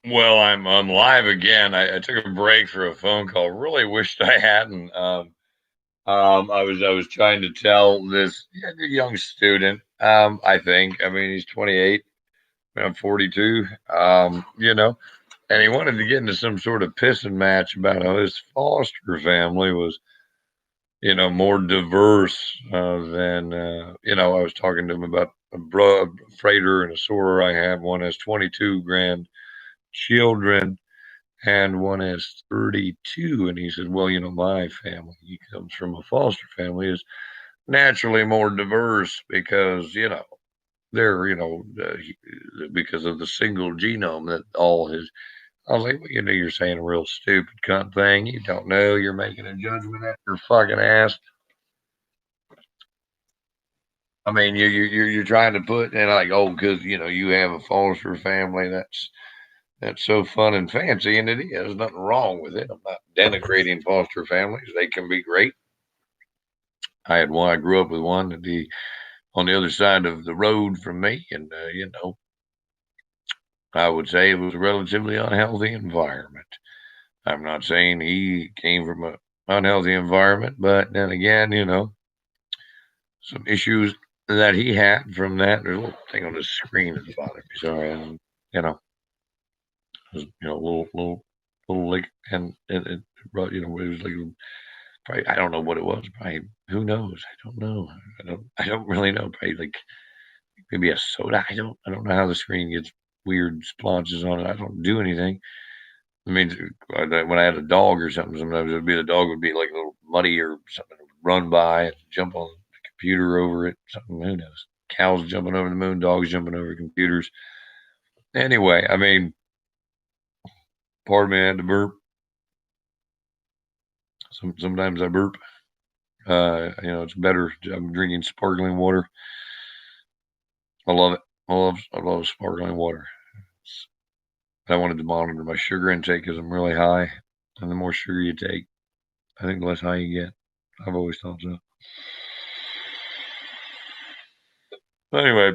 Well, I'm live again. I took a break for a phone call. Really wished I hadn't. I was trying to tell this young student. I think. I mean, he's 28. I'm 42. And he wanted to get into some sort of pissing match about how his foster family was, more diverse than. I was talking to him about a freighter and a soror I have. One has 22 grandchildren and one has 32. And he said, well, my family, he comes from a foster family, is naturally more diverse because, they're, because of the single genome that all his. I was like, well, you're saying a real stupid cunt thing. You don't know. You're making a judgment at your fucking ass. I mean, you're trying to put and like, oh, because you have a foster family. That's so fun and fancy, and it is. There's nothing wrong with it. I'm not denigrating foster families. They can be great. I had one. I grew up with one on the other side of the road from me, and I would say it was a relatively unhealthy environment. I'm not saying he came from a unhealthy environment, but then again, some issues that he had from that. There's a little thing on the screen that's bothering me. Sorry, and a little like, and it brought, it was like probably, I don't know what it was. Probably, who knows? I don't know. I don't really know. Probably like maybe a soda. I don't know how the screen gets weird splotches on it. I don't do anything. I mean, when I had a dog or something, sometimes the dog would be like a little muddy or something, would run by and jump on the computer over it. Something, who knows? Cows jumping over the moon, dogs jumping over computers. Anyway, I mean, pardon me, I had to burp. Sometimes I burp. It's better. I'm drinking sparkling water. I love it. I love sparkling water. I wanted to monitor my sugar intake because I'm really high, and the more sugar you take, I think the less high you get. I've always thought so. Anyway,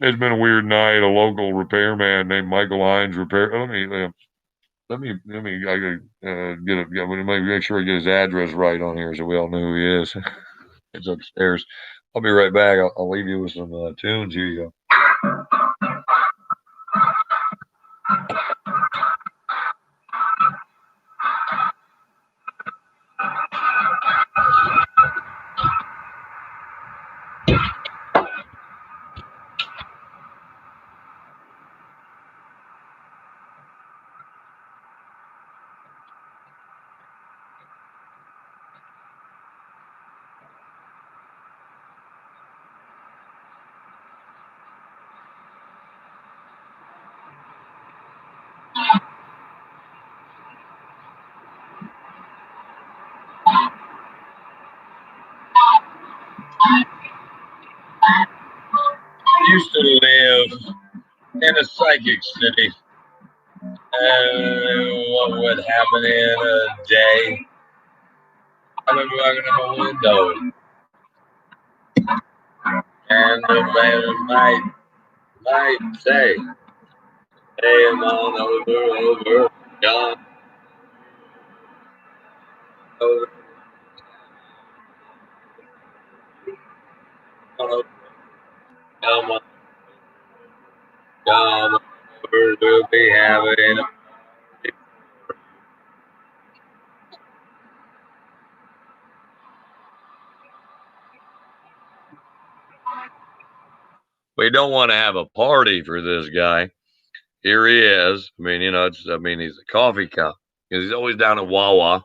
it's been a weird night. A local repairman named Michael Hines repair. Let me. I gotta make sure I get his address right on here so we all know who he is. It's upstairs. I'll be right back. I'll leave you with some tunes. Here you go. Used to live in a psychic city. And what would happen in a day? I remember walking in my window, and the man might say, "Hey, I'm on over, gone over, over, come on, come over, we'll be having." We don't want to have a party for this guy. Here he is. I mean, he's a coffee cup because he's always down at Wawa.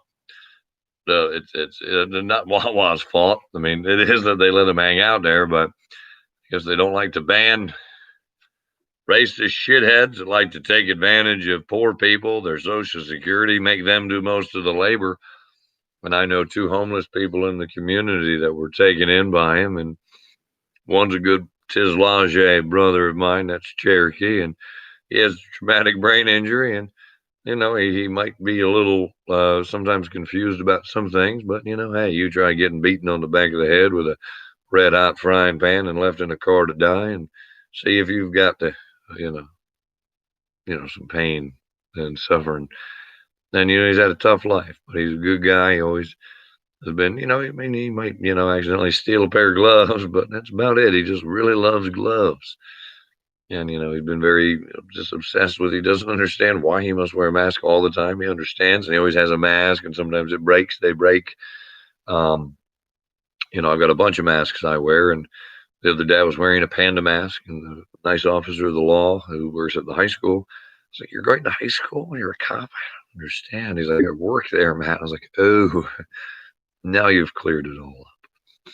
So it's not Wawa's fault. I mean, it is that they let him hang out there, but because they don't like to ban racist shitheads that like to take advantage of poor people, their social security, make them do most of the labor. And I know two homeless people in the community that were taken in by him, and one's a good Tislage brother of mine, that's Cherokee, and he has traumatic brain injury, and he might be a little sometimes confused about some things, but hey, you try getting beaten on the back of the head with a red hot frying pan and left in a car to die, and see if you've got the, some pain and suffering. And he's had a tough life, but he's a good guy. He always has been. I mean, he might accidentally steal a pair of gloves, but that's about it. He just really loves gloves. And he's been very just obsessed with. He doesn't understand why he must wear a mask all the time. He understands, and he always has a mask. And sometimes it breaks. They break. Um, I've got a bunch of masks I wear, and the other day I was wearing a panda mask, and the nice officer of the law who works at the high school was like, "You're going to high school? You're a cop? I don't understand." He's like, "I work there, Matt." I was like, "Oh, now you've cleared it all up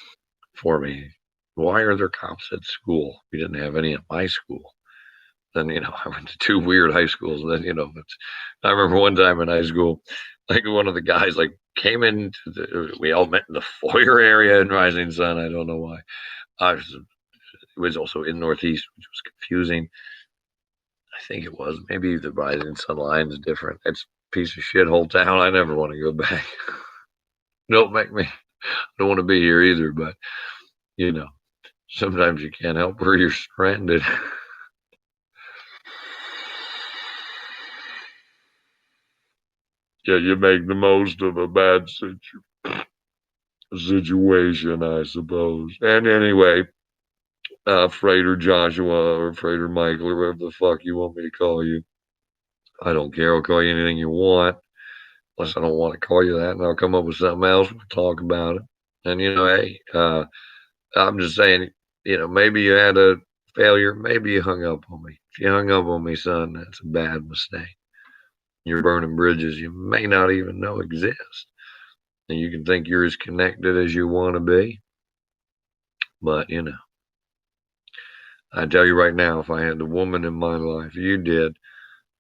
for me. Why are there cops at school? We didn't have any at my school." Then, I went to two weird high schools. And then, I remember one time in high school, like one of the guys like came into we all met in the foyer area in Rising Sun. I don't know why. It was also in Northeast, which was confusing. I think it was. Maybe the Rising Sun line is different. It's a piece of shit whole town. I never want to go back. Don't make me. I don't want to be here either, but, sometimes you can't help where you're stranded. Yeah, you make the most of a bad situation, I suppose. And anyway, Freighter Joshua or Freighter Michael or whatever the fuck you want me to call you. I don't care. I'll call you anything you want. Unless I don't want to call you that, and I'll come up with something else. We'll talk about it. And hey, I'm just saying, maybe you had a failure. Maybe you hung up on me. If you hung up on me, son, that's a bad mistake. You're burning bridges you may not even know exist. And you can think you're as connected as you want to be. But, I tell you right now, if I had the woman in my life, you did,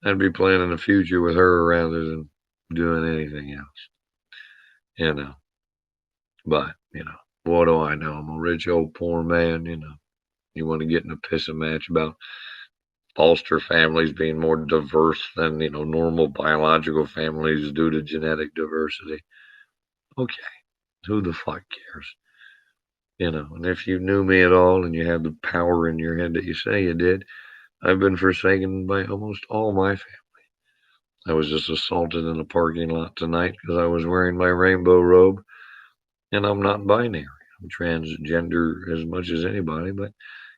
I'd be planning a future with her rather than doing anything else. But, what do I know? I'm a rich old poor man, You want to get in a pissing match about foster families being more diverse than, normal biological families due to genetic diversity. Okay, who the fuck cares? And if you knew me at all and you had the power in your head that you say you did, I've been forsaken by almost all my family. I was just assaulted in a parking lot tonight because I was wearing my rainbow robe, and I'm not binary. I'm transgender as much as anybody, but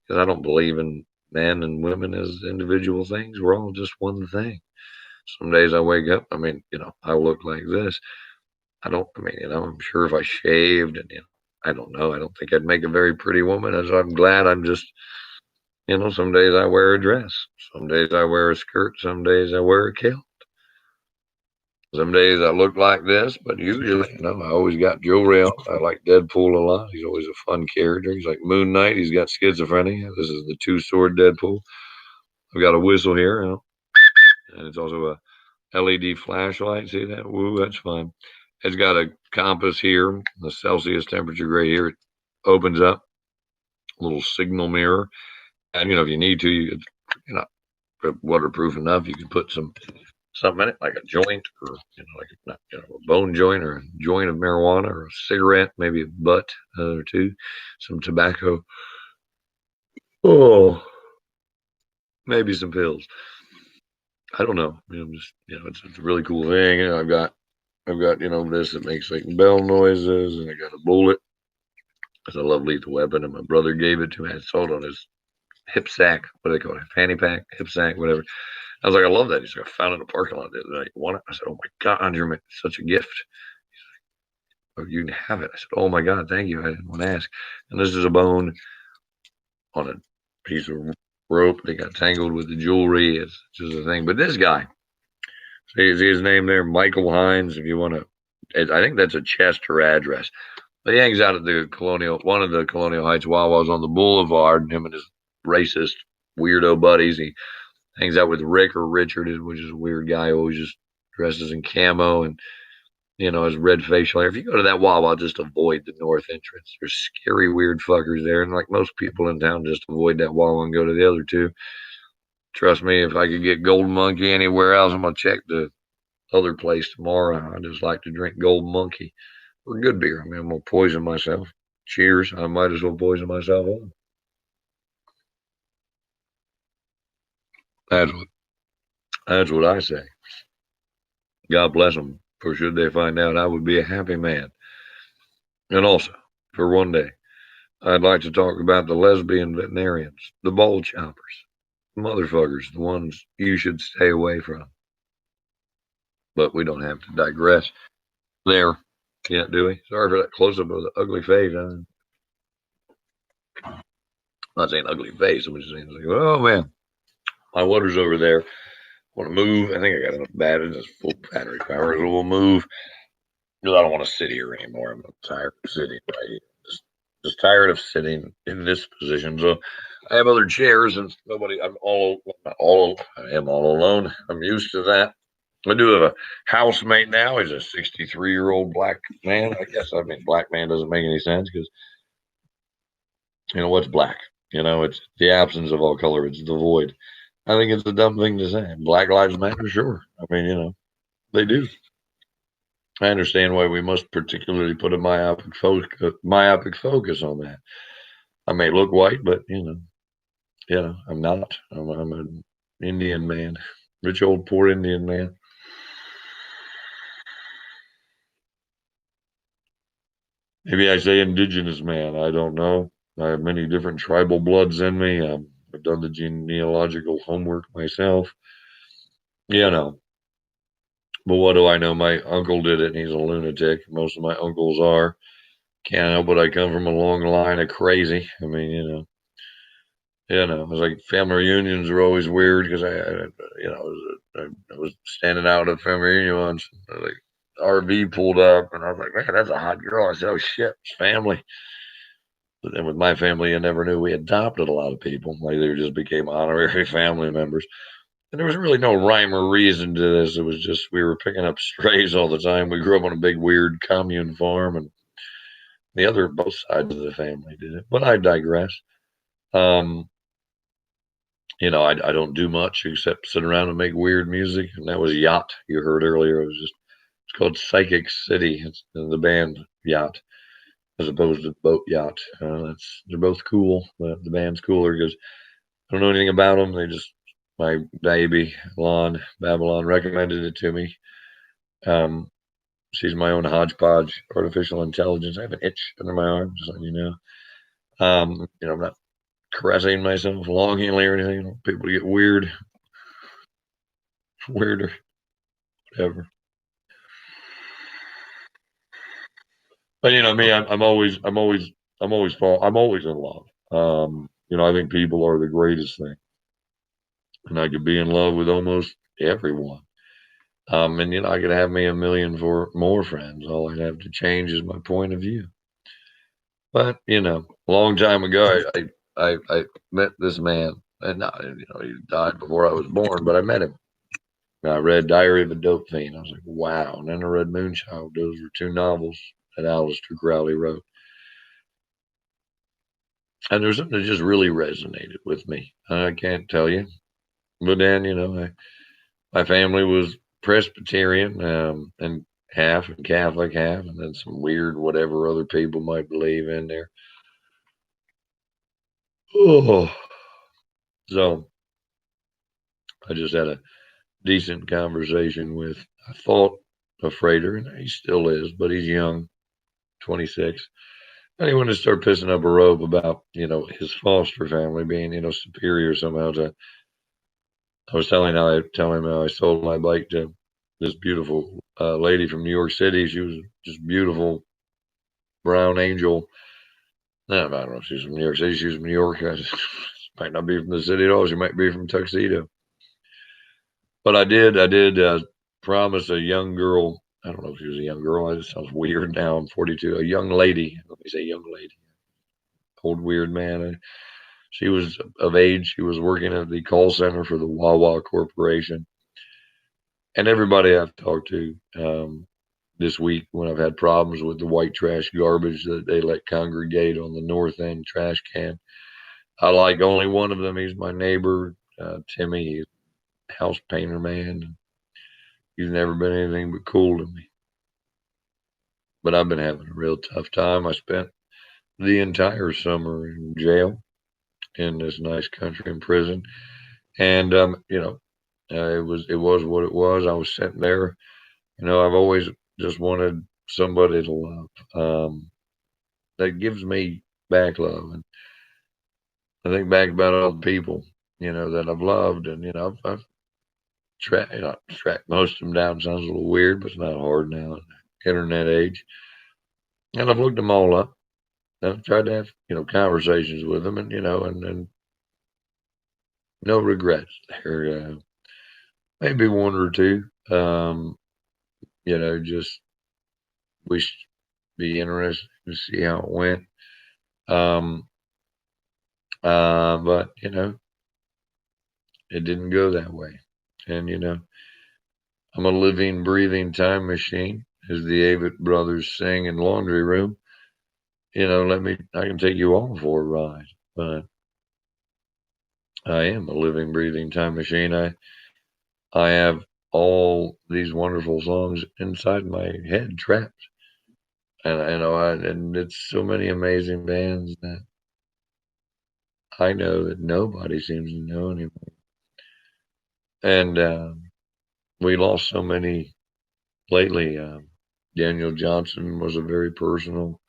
because I don't believe in men and women as individual things. We're all just one thing. Some days I wake up, I look like this. I'm sure if I shaved and, I don't know. I don't think I'd make a very pretty woman. As I'm glad I'm just, some days I wear a dress. Some days I wear a skirt. Some days I wear a kilt. Some days I look like this, but usually, I always got jewelry on. I like Deadpool a lot. He's always a fun character. He's like Moon Knight. He's got schizophrenia. This is the two-sword Deadpool. I've got a whistle here, and it's also a LED flashlight. See that? Woo, that's fun. It's got a compass here, the Celsius temperature right here. It opens up, a little signal mirror. And, if you need to, you know, waterproof enough, you can put something in it, like a joint or, like a bone joint or a joint of marijuana or a cigarette, maybe a butt or two, some tobacco. Oh, maybe some pills. I don't know. Just, it's a really cool thing. I've got, this that makes like bell noises, and I got a bullet. Because I love Lethal Weapon, and my brother gave it to me. I sold on his hip sack. What do they call it? Fanny pack, hip sack, whatever. I was like, I love that. He's like, I found it in a parking lot the other night. You want it? I said, oh my God, you're such a gift. He's like, oh, you can have it. I said, oh my God, thank you. I didn't want to ask. And this is a bone on a piece of rope. They got tangled with the jewelry. It's just a thing. But this guy, see his name there, Michael Hines. If you want to, I think that's a Chester address. But he hangs out at one of the Colonial Heights Wawas on the boulevard, and him and his racist weirdo buddies. He hangs out with Rick or Richard, which is a weird guy who always just dresses in camo and, has red facial hair. If you go to that Wawa, just avoid the north entrance. There's scary, weird fuckers there. And like most people in town, just avoid that Wawa and go to the other two. Trust me, if I could get Golden Monkey anywhere else, I'm going to check the other place tomorrow. I just like to drink Golden Monkey. Or good beer. I'm going to poison myself. Cheers. I might as well poison myself on. That's what That's what I say. God bless them, for should they find out, I would be a happy man. And also, for one day, I'd like to talk about the lesbian veterinarians, the ball choppers, motherfuckers, the ones you should stay away from. But we don't have to digress there. Can't, do we? Sorry for that close up of the ugly face. I'm not saying ugly face. I'm just saying, like, oh man, my water's over there. Want to move? I think I got enough battery, just full battery power. We'll move because I don't want to sit here anymore. I'm tired of sitting right here. Just tired of sitting in this position. So I have other chairs, and nobody. I'm all not all. I am all alone. I'm used to that. I do have a housemate now. He's a 63-year-old black man. I guess, I mean, black man doesn't make any sense because what's black? It's the absence of all color. It's the void. I think it's a dumb thing to say. Black lives matter, sure. I mean, they do. I understand why we must particularly put a myopic focus on that. I may look white, but I'm not. I'm an Indian man, rich old poor Indian man. Maybe I say indigenous man. I don't know. I have many different tribal bloods in me. I've done the genealogical homework myself. You know, but what do I know? My uncle did it, and he's a lunatic. Most of my uncles are. Can't help but I come from a long line of crazy. I mean, it's like family reunions are always weird because I was standing out at a family reunion once. Like RV pulled up, and I was like, "Man, that's a hot girl." I said, "Oh shit, it's family." But then with my family, I never knew we adopted a lot of people. Like they just became honorary family members. And there was really no rhyme or reason to this. It was just we were picking up strays all the time. We grew up on a big weird commune farm, and both sides of the family did it. But I digress. Um, I don't do much except sit around and make weird music. And that was Yacht you heard earlier. It's called Psychic City. It's the band Yacht as opposed to Boat Yacht. They're both cool. The band's cooler because I don't know anything about them. My baby Lon Babylon recommended it to me. She's my own hodgepodge artificial intelligence. I have an itch under my arm, just letting you know. I'm not caressing myself longingly or anything. People get weirder, whatever. But me, I'm always in love. I think people are the greatest thing, and I could be in love with almost everyone. And I could have me a million for more friends. All I'd have to change is my point of view. But a long time ago, I met this man, and he died before I was born, but I met him. And I read Diary of a Dope Fiend. I was like, wow. And then I read Moonchild. Those were two novels that Aleister Crowley wrote. And there was something that just really resonated with me. I can't tell you. But then, my family was Presbyterian, and half and Catholic half, and then some weird whatever other people might believe in there. Oh, so I just had a decent conversation with, I thought, a freighter, and he still is, but he's young, 26. And he wanted to start pissing up a rope about, his foster family being, superior somehow to. I was telling him how I sold my bike to this beautiful lady from New York City. She was just beautiful, brown angel. I don't know if she's from New York City. She was from New York. Might not be from the city at all. She might be from Tuxedo. But I did promise a young girl. I don't know if she was a young girl. It sounds weird now. I'm 42. A young lady. Let me say young lady. Old weird man. She was of age. She was working at the call center for the Wawa Corporation. And everybody I've talked to this week when I've had problems with the white trash garbage that they let congregate on the north end trash can, I like only one of them. He's my neighbor, Timmy. He's a house painter man. He's never been anything but cool to me. But I've been having a real tough time. I spent the entire summer in jail in this nice country in prison. And, It was what it was. I was sitting there. I've always just wanted somebody to love, that gives me back love. And I think back about all the people, that I've loved, and I've tracked most of them down. Sounds a little weird, but it's not hard now in the internet age. And I've looked them all up. I've tried to have conversations with them, and no regrets there. Maybe one or two. Just wish be interested to see how it went. Um, but it didn't go that way. And I'm a living, breathing time machine, as the Avett brothers sing in Laundry Room. I can take you all for a ride, but I am a living, breathing time machine. I have all these wonderful songs inside my head trapped. And and it's so many amazing bands that I know that nobody seems to know anymore. And we lost so many lately. Daniel Johnson was a very personal,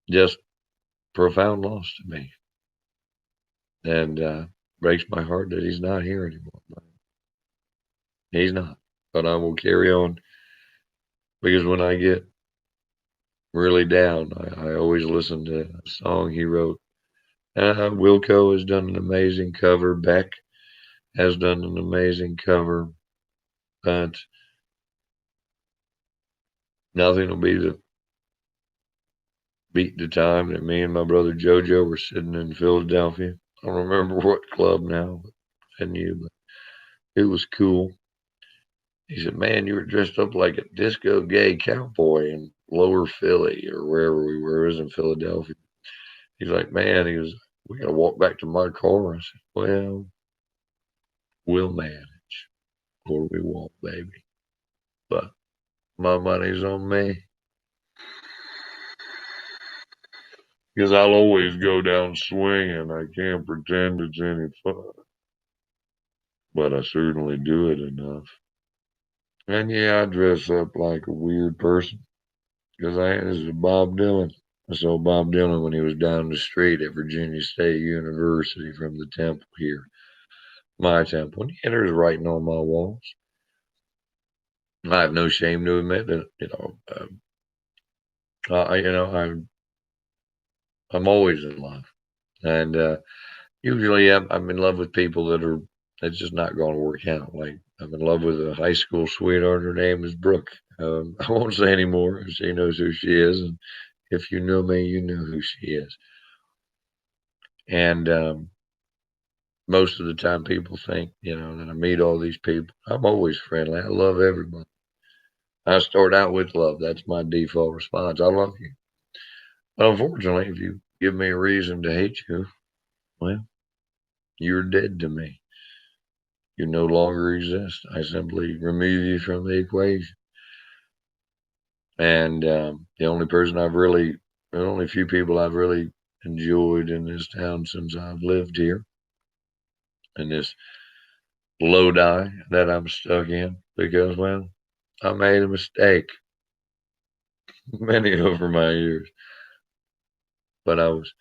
just profound loss to me. And breaks my heart that he's not here anymore. He's not. But I will carry on, because when I get really down, I always listen to a song he wrote. Wilco has done an amazing cover. Beck has done an amazing cover. But nothing will beat the time that me and my brother JoJo were sitting in Philadelphia. I don't remember what club now, venue, but it was cool. He said, "Man, you were dressed up like a disco gay cowboy in Lower Philly," or wherever we were. It was in Philadelphia. He's like, "Man," "we got to walk back to my car." I said, "Well, we'll manage, or we won't, baby. But my money's on me, because I'll always go down swinging. I can't pretend it's any fun, but I certainly do it enough." And yeah, I dress up like a weird person, because this is Bob Dylan. I saw Bob Dylan when he was down the street at Virginia State University from the temple here, my temple. And he had his writing on my walls. I have no shame to admit that, I'm always in love. And usually I'm in love with people that's just not going to work out. Like, I'm in love with a high school sweetheart. Her name is Brooke. I won't say any more. She knows who she is. And if you know me, you know who she is. And most of the time people think, that I meet all these people. I'm always friendly. I love everybody. I start out with love. That's my default response. I love you. But unfortunately, if you give me a reason to hate you, well, you're dead to me. You no longer exist. I simply remove you from the equation. And the only few people I've really enjoyed in this town since I've lived here, in this Lodi that I'm stuck in, because, well, I made a mistake many over my years, but I was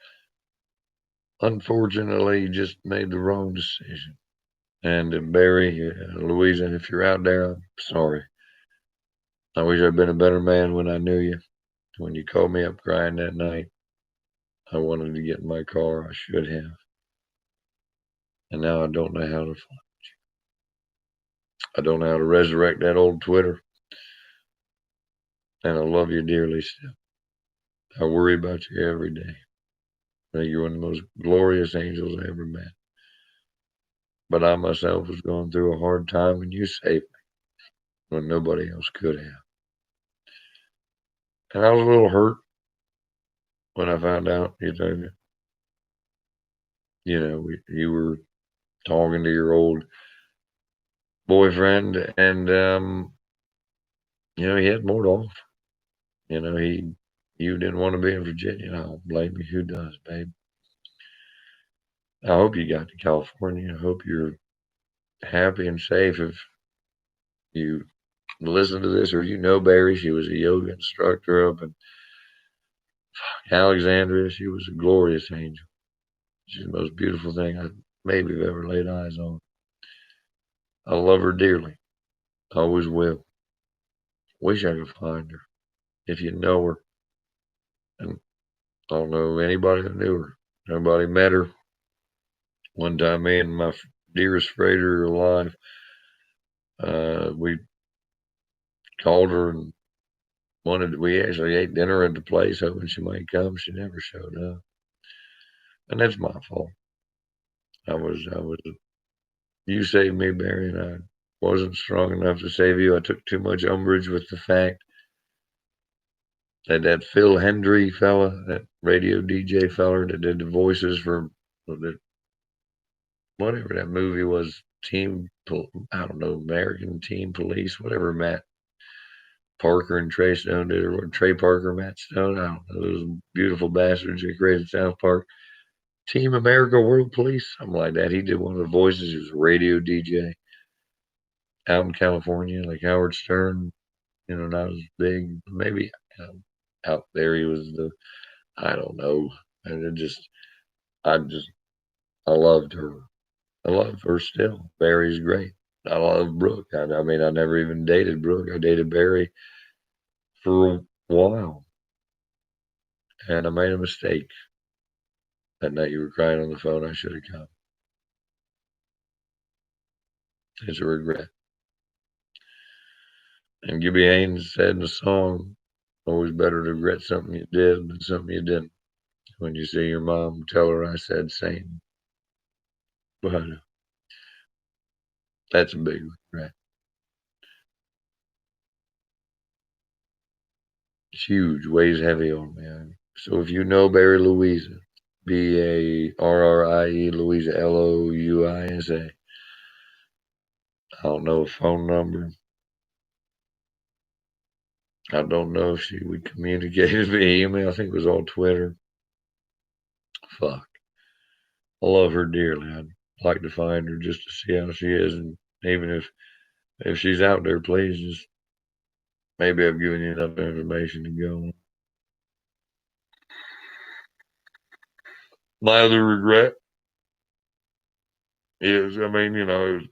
unfortunately just made the wrong decision. And Barry, Louisa, if you're out there, I'm sorry. I wish I'd been a better man when I knew you. When you called me up crying that night, I wanted to get in my car. I should have. And now I don't know how to find. I don't know how to resurrect that old Twitter. And I love you dearly still. I worry about you every day. I think you're one of the most glorious angels I ever met. But I myself was going through a hard time, and you saved me when nobody else could have. And I was a little hurt when I found out, you were talking to your old boyfriend, and he had more to offer. You didn't want to be in Virginia. I don't blame you. Who does, babe? I hope you got to California. I hope you're happy and safe if you listen to this or you know Barry. She was a yoga instructor up in Alexandria. She was a glorious angel. She's the most beautiful thing I maybe have ever laid eyes on. I love her dearly. Always will. Wish I could find her. If you know her, and I don't know anybody that knew her. Nobody met her. One time, me and my dearest freighter alive, we called her and we actually ate dinner at the place hoping she might come. She never showed up. And that's my fault. You saved me, Barry, and I wasn't strong enough to save you. I took too much umbrage with the fact that Phil Hendry fella, that radio DJ fella that did the voices for the, whatever that movie was, I don't know, American Team Police, whatever Matt Parker and Trey Stone did, or Trey Parker, Matt Stone, I don't know, those beautiful bastards that created South Park. Team America World Police, something like that. He did one of the voices. He was a radio DJ out in California, like Howard Stern, not as big. Maybe out there he was I don't know. And I just, I loved her. I love her still. Barry's great. I love Brooke. I mean, I never even dated Brooke. I dated Barry for a while. And I made a mistake. That night you were crying on the phone, I should have come. It's a regret. And Gibby Haynes said in the song, always better to regret something you did than something you didn't. When you see your mom, tell her I said same. But that's a big regret. It's huge, weighs heavy on me. So if you know Barry Louisa, Barrie Louisa, Louisa, I don't know a phone number. I don't know if she would communicate via email. I think it was on Twitter. Fuck. I love her dearly. I'd like to find her just to see how she is. And even if she's out there, please just maybe I've given you enough information to go on. My other regret is, it was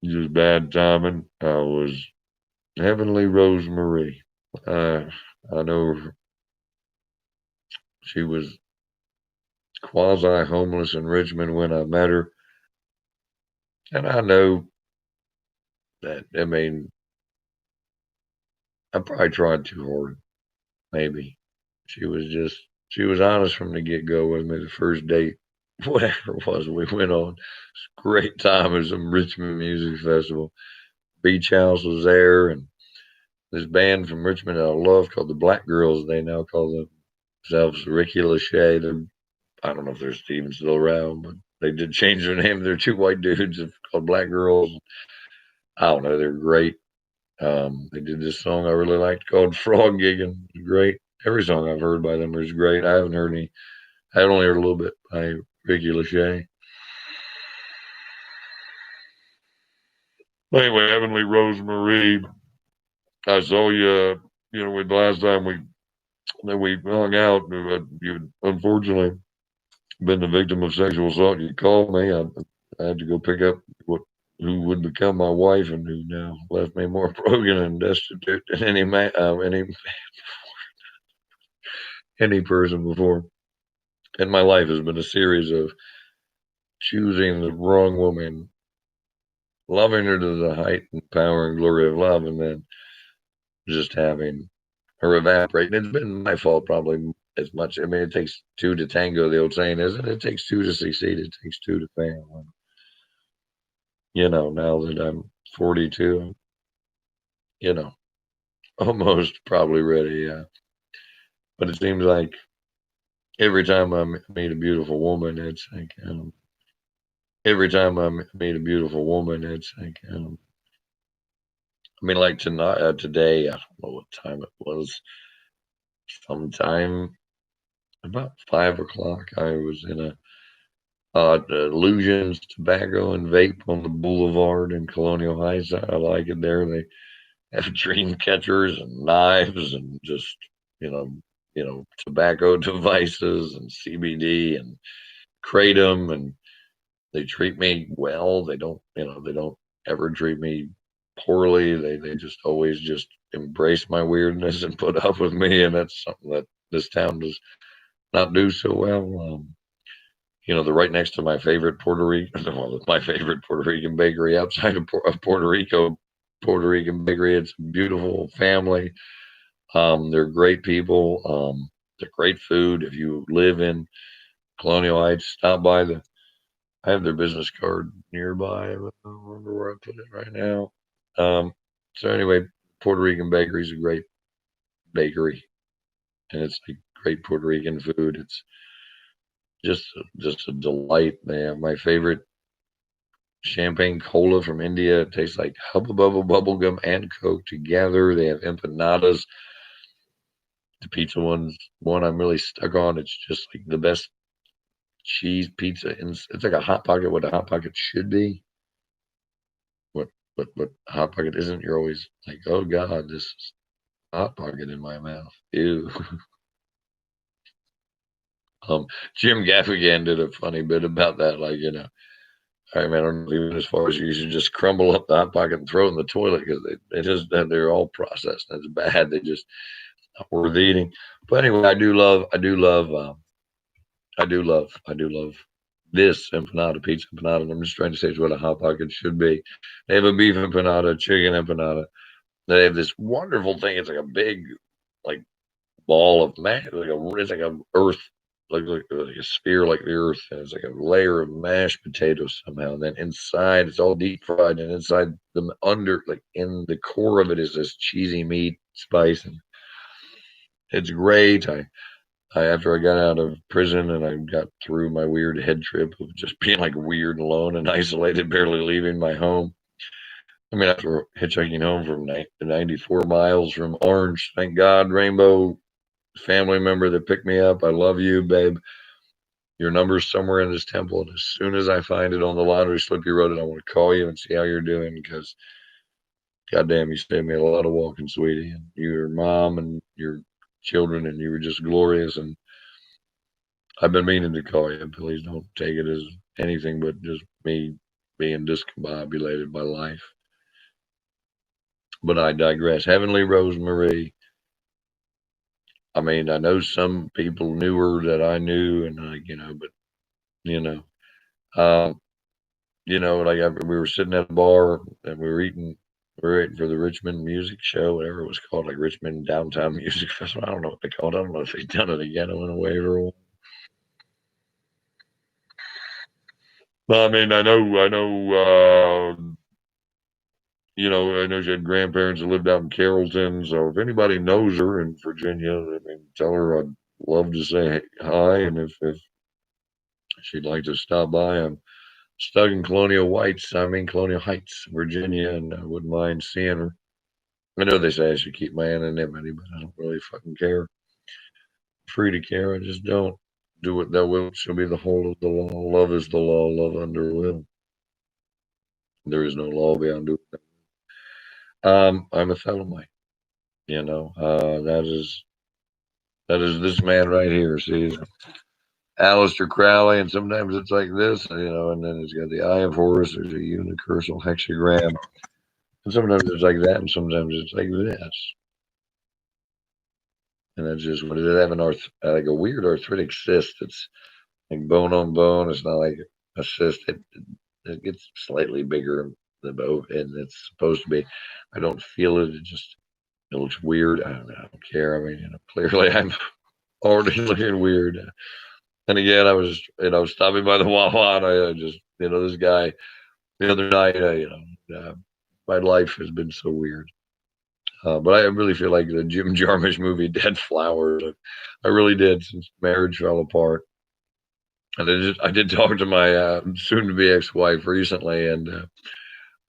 just bad timing. I was Heavenly Rosemarie. I know she was quasi homeless in Richmond when I met her. And I know that, I probably tried too hard, maybe. She was honest from the get go with me the first date, whatever it was we went on. It's a great time at some Richmond Music Festival. Beach House was there, and this band from Richmond that I love called the Black Girls. They now call themselves Ricky Lachey. I don't know if they're even still around, but they did change their name. They're two white dudes called Black Girls. I don't know. They're great. They did this song I really liked called Frog Gigging. Great. Every song I've heard by them is great. I haven't heard any. I only heard a little bit by Ricky Lachey. Anyway, Heavenly Rosemarie, I saw you. The last time we hung out, you unfortunately been the victim of sexual assault. You called me. I had to go pick up who would become my wife and who now left me more broken and destitute than any person before. And my life has been a series of choosing the wrong woman, loving her to the height and power and glory of love, and then just having her evaporate. And it's been my fault probably as much. It takes two to tango, the old saying, isn't it? It takes two to succeed. It takes two to fail. Now that I'm 42, almost probably ready. Yeah. But it seems like every time I meet a beautiful woman, it's like, every time I meet a beautiful woman, it's like, like tonight, today, I don't know what time it was, sometime about 5 o'clock. I was in Illusions Tobacco and Vape on the Boulevard in Colonial Heights. I like it there. They have dream catchers and knives and just you know tobacco devices and CBD and kratom, and they treat me well. They don't ever treat me poorly. They just always just embrace my weirdness and put up with me, and that's something that this town does not do so well. They're right next to my favorite Puerto Rican, well, my favorite Puerto Rican bakery outside of Puerto Rico, Puerto Rican bakery. It's a beautiful family. They're great people. They're great food. If you live in Colonial Heights, stop by the. I have their business card nearby. I don't remember where I put it right now. So anyway, Puerto Rican bakery is a great bakery, and it's like great Puerto Rican food. It's just a delight, man. My favorite champagne cola from India. It tastes like Hubba Bubba bubblegum and Coke together. They have empanadas. The pizza one I'm really stuck on. It's just like the best cheese pizza. It's like a hot pocket. What a hot pocket should be. What hot pocket isn't. You're always like, oh God, this is hot pocket in my mouth. Ew. Jim Gaffigan did a funny bit about that. Like, I mean, I don't even as far as you should just crumble up the hot pocket and throw it in the toilet because they're all processed. That's bad. They just not worth eating. But anyway, I do love this empanada, pizza empanada. And I'm just trying to say it's what a hot pocket should be. They have a beef empanada, chicken empanada. They have this wonderful thing. It's like a big, like ball of mash, it's like a earth, like a sphere like the earth, and it's like a layer of mashed potatoes somehow. And then inside, it's all deep fried, and inside like in the core of it is this cheesy meat spice, and it's great. I after I got out of prison and I got through my weird head trip of just being like weird, alone, and isolated, barely leaving my home. I mean, after hitchhiking home from 94 miles from Orange, thank God, Rainbow family member that picked me up. I love you, babe. Your number's somewhere in this temple. And as soon as I find it on the laundry slip you wrote it, I want to call you and see how you're doing because goddamn, you saved me a lot of walking, sweetie. And your mom and your children, and you were just glorious. And I've been meaning to call you. Please don't take it as anything but just me being discombobulated by life. But I digress. Heavenly Rosemarie. I mean, I know some people knew her that I knew, and but you know, uh, we were sitting at a bar and we were waiting for the Richmond Music Show, whatever it was called, like Richmond Downtown Music Festival. I don't know what they called it. I don't know if they've done it again. I went away for a while. I mean, I know she had grandparents that lived out in Carrollton. So if anybody knows her in Virginia, I mean, tell her I'd love to say hi. And if she'd like to stop by, I'm stuck in Colonial Heights, Virginia, and I wouldn't mind seeing her. I know they say I should keep my anonymity, but I don't really fucking care. Free to care, I just don't. Do what thou wilt shall be the whole of the law. Love is the law, love under will. There is no law beyond doing. I'm a Thelemite. That is this man right here. See, Aleister Crowley, and sometimes it's like this, and then it's got the Eye of Horus. There's a unicursal hexagram, and sometimes it's like that, and sometimes it's like this. And that's just what it is. I have like a weird arthritic cyst. It's like bone on bone. It's not like a cyst. It gets slightly bigger than both, and it's supposed to be. I don't feel it. It looks weird. I don't care. I mean, clearly I'm already looking weird. And again, I was, stopping by the Wawa, and I just, this guy the other night, my life has been so weird. But I really feel like the Jim Jarmusch movie Dead Flowers. I really did, since marriage fell apart. And I did talk to my soon-to-be ex-wife recently, and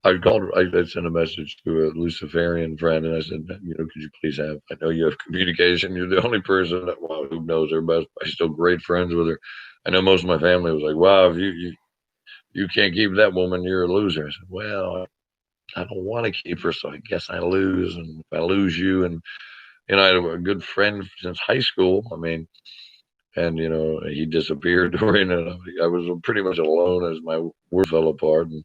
I called her. I sent a message to a Luciferian friend, and I said, could you please have? I know you have communication. You're the only person who knows her best. I'm still great friends with her. I know most of my family was like, "Wow, if you can't keep that woman, you're a loser." I said, "Well, I don't want to keep her, so I guess I lose. And if I lose you, and I had a good friend since high school. I mean, and he disappeared during it. I was pretty much alone as my world fell apart, and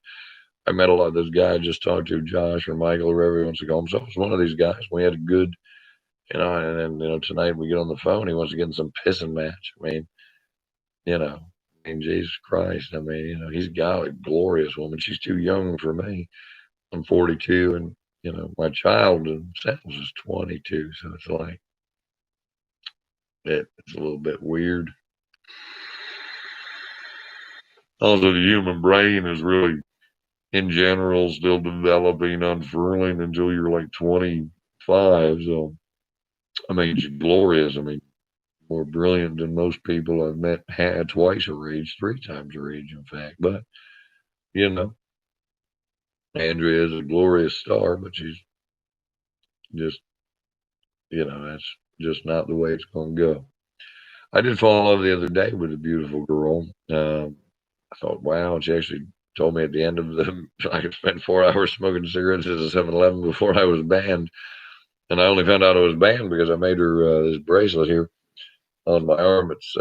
I met a lot of those guys I just talked to, Josh or Michael or whoever he wants to call himself. Was one of these guys. We had a good, and then tonight we get on the phone. He wants to get in some pissing match. I mean, Jesus Christ. I mean, he's got a glorious woman. She's too young for me. I'm 42, and my child themselves is 22. So it's like it's a little bit weird. Also, the human brain is really, in general, still developing, unfurling until you're like 25. So, I mean, she's glorious. I mean, more brilliant than most people I've met, had twice her age, three times her age, in fact. But, you know, Andrea is a glorious star, but she's just, that's just not the way it's going to go. I did fall in love the other day with a beautiful girl. I thought, wow, she actually told me at the end of the, I could spend 4 hours smoking cigarettes at a 7-Eleven before I was banned. And I only found out I was banned because I made her this bracelet here on my arm. It's,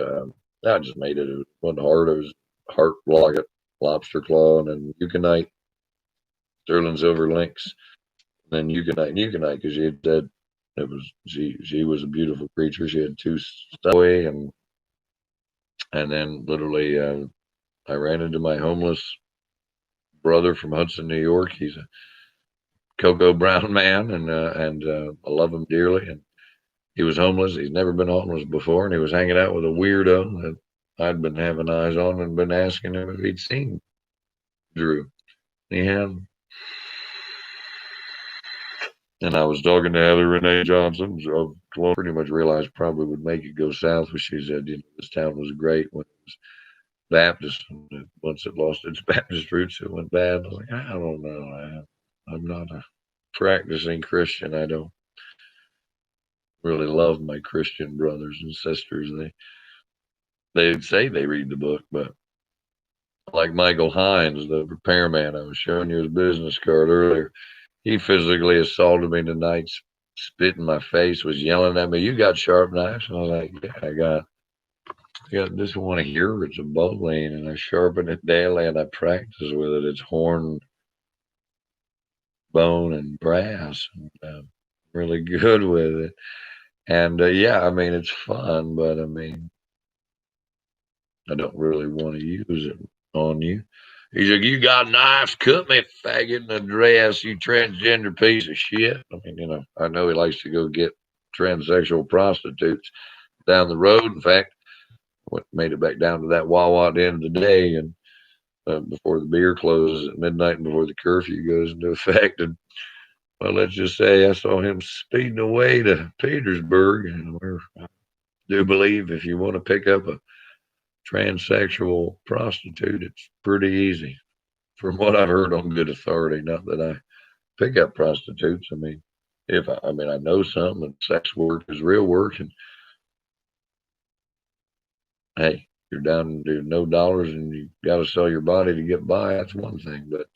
I just made it. It wasn't hard. It was heart locket, lobster claw, and then euconite, sterling silver links, and then euconite, because she had said it was, she was a beautiful creature. She had two away, and then literally, I ran into my homeless brother from Hudson, New York. He's a cocoa brown man, and I love him dearly. And he was homeless. He's never been homeless before, and he was hanging out with a weirdo that I'd been having eyes on and been asking him if he'd seen Drew. He had. And I was talking to Heather Renee Johnson, so I pretty much realized probably would make it go south. But she said, this town was great when it was Baptist, and once it lost its Baptist roots, it went bad. I was like, I don't know. I'm not a practicing Christian. I don't really love my Christian brothers and sisters. They say they read the book, but like Michael Hines, the repairman, I was showing you his business card earlier. He physically assaulted me tonight, spit in my face, was yelling at me, "You got sharp knives?" And I was like, "Yeah, I got this one here. It's a bowline, and I sharpen it daily, and I practice with it. It's horn, bone, and brass. And, really good with it. And yeah, I mean, it's fun, but I mean, I don't really want to use it on you." He's like, "You got knives? Cut me, faggot, in a dress, you transgender piece of shit." I mean, I know he likes to go get transsexual prostitutes down the road. In fact, what made it back down to that Wawa at the end of the day, and before the beer closes at midnight and before the curfew goes into effect. And well, let's just say I saw him speeding away to Petersburg, and I do believe if you want to pick up a transsexual prostitute, it's pretty easy, from what I've heard on good authority. Not that I pick up prostitutes. I mean, I know some, and sex work is real work, and hey, you're down to no dollars and you got to sell your body to get by. That's one thing, but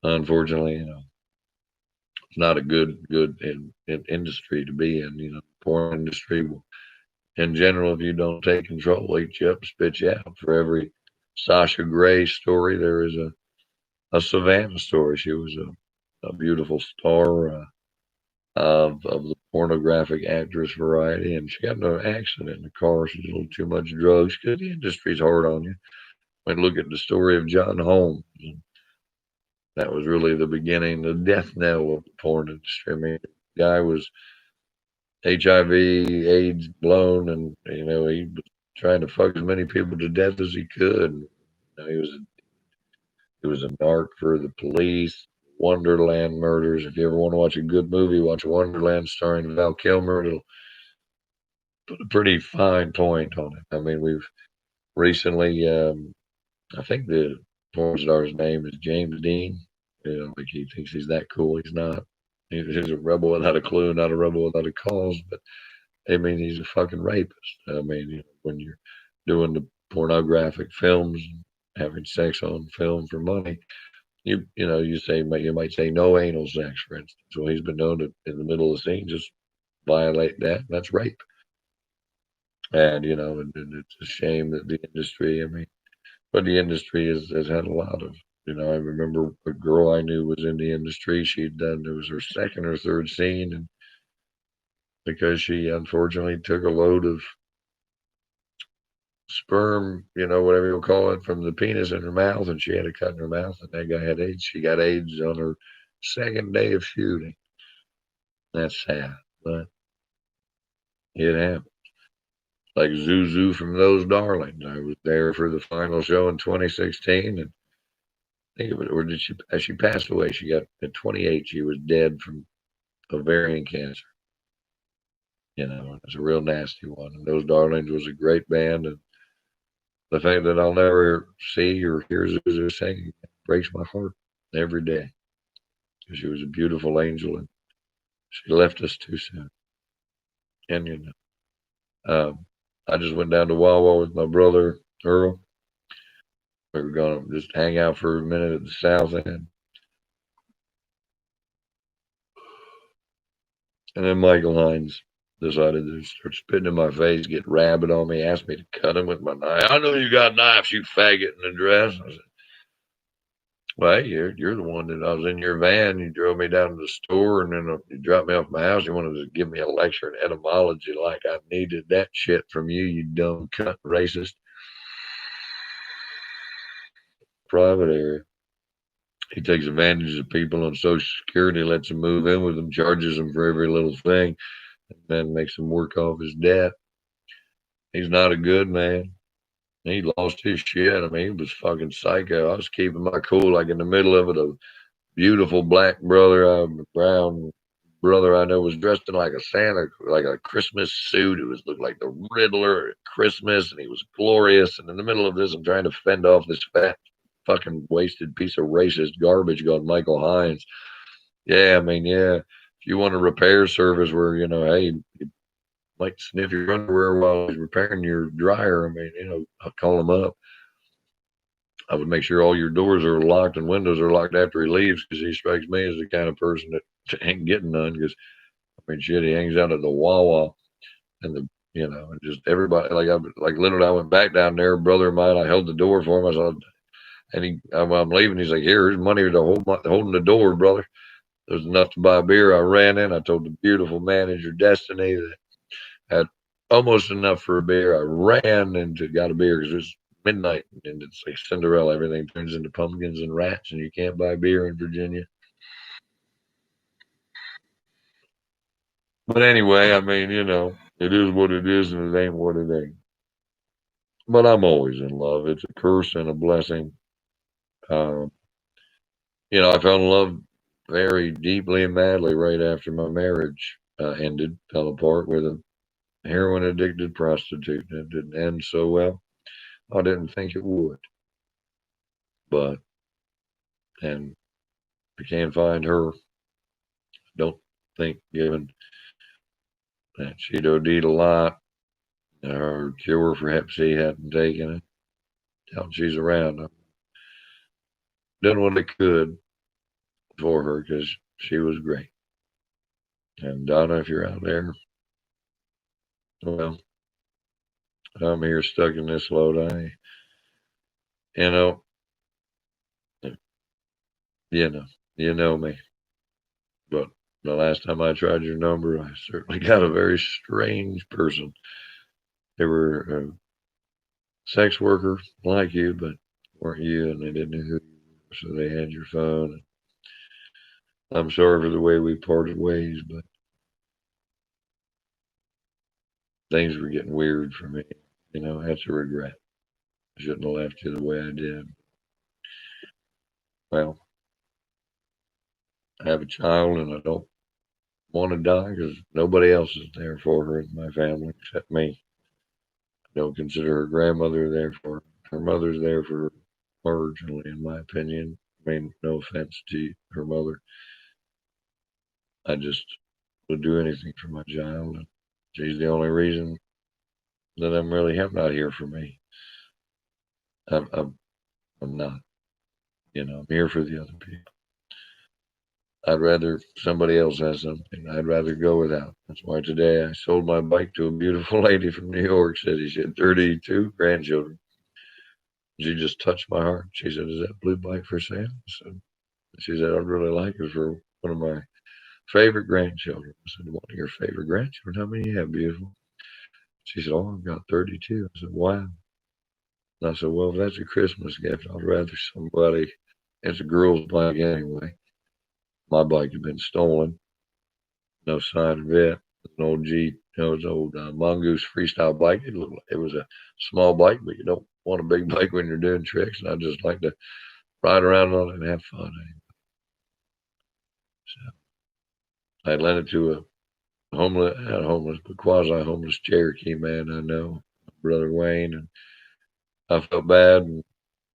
unfortunately, it's not a good in industry to be in. Porn industry will, in general, if you don't take control, eat you up, spit you out. For every Sasha Grey story, there is a Savannah story. She was a beautiful star of the pornographic actress variety, and she got in an accident in the car. She did a little too much drugs because the industry's hard on you. When look at the story of John Holmes, and that was really the beginning, the death knell of the porn industry. I mean, the guy was HIV, AIDS blown, and he was trying to fuck as many people to death as he could. He was a narc for the police. Wonderland Murders. If you ever want to watch a good movie, watch Wonderland starring Val Kilmer. It'll put a pretty fine point on it. I mean, we've recently, I think the porn star's name is James Dean. Like he thinks he's that cool. He's not. He's a rebel without a clue, not a rebel without a cause. But I mean, he's a fucking rapist. I mean, when you're doing the pornographic films, having sex on film for money. You might say no anal sex, for instance. Well, he's been known to, in the middle of the scene, just violate that. That's rape. And and it's a shame that the industry. I mean, but the industry has had a lot of. I remember a girl I knew was in the industry. She'd done it was her second or third scene, and because she unfortunately took a load of sperm, whatever you'll call it, from the penis in her mouth, and she had a cut in her mouth, and that guy had AIDS. She got AIDS on her second day of shooting. That's sad, but it happened. Like Zuzu from Those Darlings. I was there for the final show in 2016, and think of it, or did she? As she passed away, she got at 28. She was dead from ovarian cancer. It was a real nasty one. And Those Darlings was a great band, and the fact that I'll never see or hear Zuzu sing breaks my heart every day. Because she was a beautiful angel, and she left us too soon. And I just went down to Wawa with my brother Earl. We were gonna just hang out for a minute at the South End, and then Michael Hines decided to start spitting in my face, get rabid on me, asked me to cut him with my knife. I know you got knives, you faggot in the dress. I said, well, hey, you're the one that I was in your van. You drove me down to the store, and then you dropped me off my house. You wanted to give me a lecture in etymology like I needed that shit from you, you dumb cunt racist. Private area. He takes advantage of people on Social Security, lets them move in with him, charges them for every little thing, and then makes them work off his debt. He's not a good man. He lost his shit. I mean, he was fucking psycho. I was keeping my cool, like in the middle of it. A beautiful black brown brother I know was dressed in like a Santa, like a Christmas suit. It was looked like the Riddler at Christmas, and he was glorious. And in the middle of this, I'm trying to fend off this fat, fucking wasted piece of racist garbage called Michael Hines. Yeah, I mean, yeah. If you want a repair service where hey, you might sniff your underwear while he's repairing your dryer, I mean, I'll call him up. I would make sure all your doors are locked and windows are locked after he leaves, because he strikes me as the kind of person that ain't getting none. Because I mean, shit, he hangs out at the Wawa, and and just everybody, like literally, I went back down there. A brother of mine, I held the door for him. I said, and I'm leaving. He's like, here's money to holding the door, brother. There's enough to buy beer. I ran in. I told the beautiful manager Destiny that had almost enough for a beer. I ran and got a beer because it's midnight, and it's like Cinderella. Everything turns into pumpkins and rats, and you can't buy beer in Virginia. But anyway, I mean, it is what it is, and it ain't what it ain't. But I'm always in love. It's a curse and a blessing. Um, I fell in love very deeply and madly right after my marriage fell apart with a heroin addicted prostitute. It didn't end so well. I didn't think it would, but and I can't find her. Don't think, given that she'd OD'd a lot, her cure for Hep C hadn't taken it. Doubt she's around. I've done what I could for her because she was great. And Donna, if you're out there, well, I'm here stuck in this load. You know, you know, you know me. But the last time I tried your number, I certainly got a very strange person. They were a sex worker like you, but weren't you, and they didn't know who you were, so they had your phone. I'm sorry for the way we parted ways, but things were getting weird for me. That's a regret. I shouldn't have left you the way I did. Well, I have a child, and I don't want to die because nobody else is there for her in my family except me. I don't consider her grandmother there for her. Her mother's there for her marginally, in my opinion. I mean, no offense to her mother. I just would do anything for my child, and she's the only reason that I'm really not here for me. I'm not. I'm here for the other people. I'd rather somebody else has something. I'd rather go without. That's why today I sold my bike to a beautiful lady from New York City. She had 32 grandchildren. She just touched my heart. She said, "Is that blue bike for sale?" She said, "I'd really like it for one of my favorite grandchildren." I said, "One of your favorite grandchildren? How many do you have, beautiful?" She said, "Oh, I've got 32." I said, "Wow." And I said, "Well, if that's a Christmas gift, I'd rather somebody, it's a girl's bike anyway. My bike had been stolen. No sign of it. An old Jeep, it's an old Mongoose freestyle bike. It was a small bike, but you don't want a big bike when you're doing tricks. And I just like to ride around on it and have fun. So I lent it to a homeless, not homeless, but quasi-homeless Cherokee man I know, brother Wayne, and I felt bad. And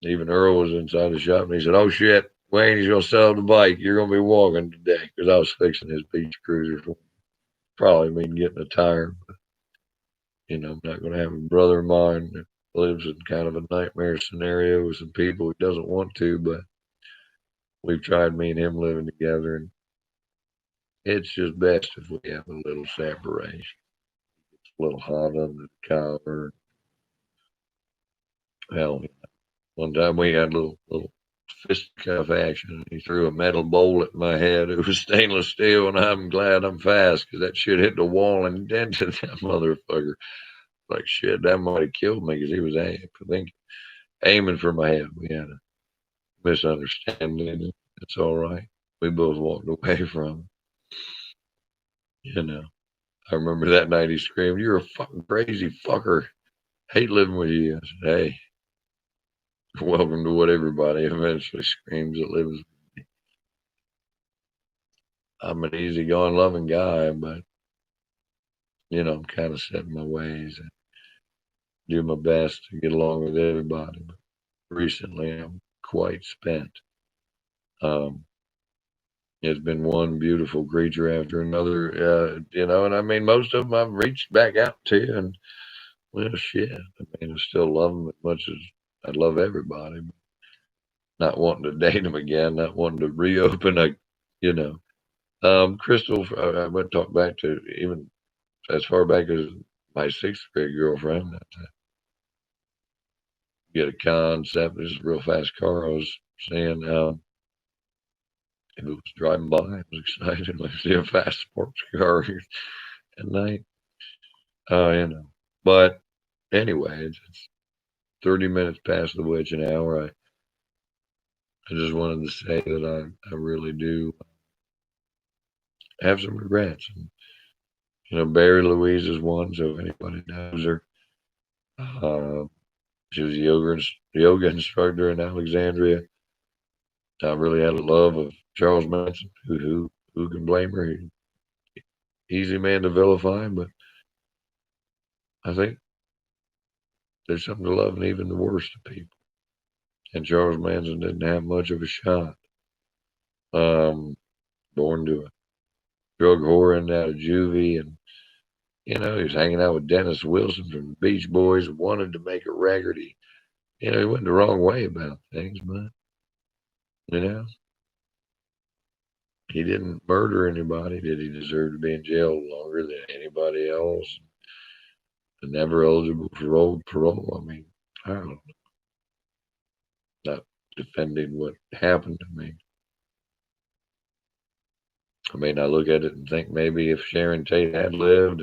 even Earl was inside the shop, and he said, "Oh shit, Wayne, he's gonna sell the bike. You're gonna be walking today," because I was fixing his beach cruiser for him. Probably mean getting a tire. I'm not going to have a brother of mine that lives in kind of a nightmare scenario with some people he doesn't want to, but we've tried me and him living together, and it's just best if we have a little separation. It's a little hot under the collar. Hell, one time we had a little fisticuff action, and he threw a metal bowl at my head. It was stainless steel, and I'm glad I'm fast because that shit hit the wall and dented that motherfucker. Like shit, that might have killed me because he was, I think, aiming for my head. We had a misunderstanding. It's all right. We both walked away from it. I remember that night he screamed, "You're a fucking crazy fucker. Hate living with you." I said, "Hey, welcome to what everybody eventually screams that lives with me." I'm an easygoing, loving guy, but I'm kind of set in my ways and do my best to get along with everybody. But recently, I'm quite spent. Um, It's been one beautiful creature after another, and I mean, most of them I've reached back out to, and well, shit. I mean, I still love them as much as I love everybody. But not wanting to date them again, not wanting to reopen you know. Crystal, I went to talk back to even as far back as my sixth grade girlfriend. Get a concept. This is a real fast car. I was saying, if it was driving by, I was excited to see a fast sports car at night. But anyway, it's 30 minutes past the witching hour. I just wanted to say that I really do have some regrets. And, Barry Louise is one, so if anybody knows her, uh, she was a yoga instructor in Alexandria. I really had a love of Charles Manson. Who can blame her? Easy man to vilify, but I think there's something to love in even the worst of people. And Charles Manson didn't have much of a shot. Born to a drug whore and out of juvie, and he was hanging out with Dennis Wilson from the Beach Boys, wanted to make a record. He went the wrong way about things, but you know, he didn't murder anybody. Did he deserve to be in jail longer than anybody else? And never eligible for parole. I mean, I don't know. Not defending what happened to me. I mean, I look at it and think maybe if Sharon Tate had lived,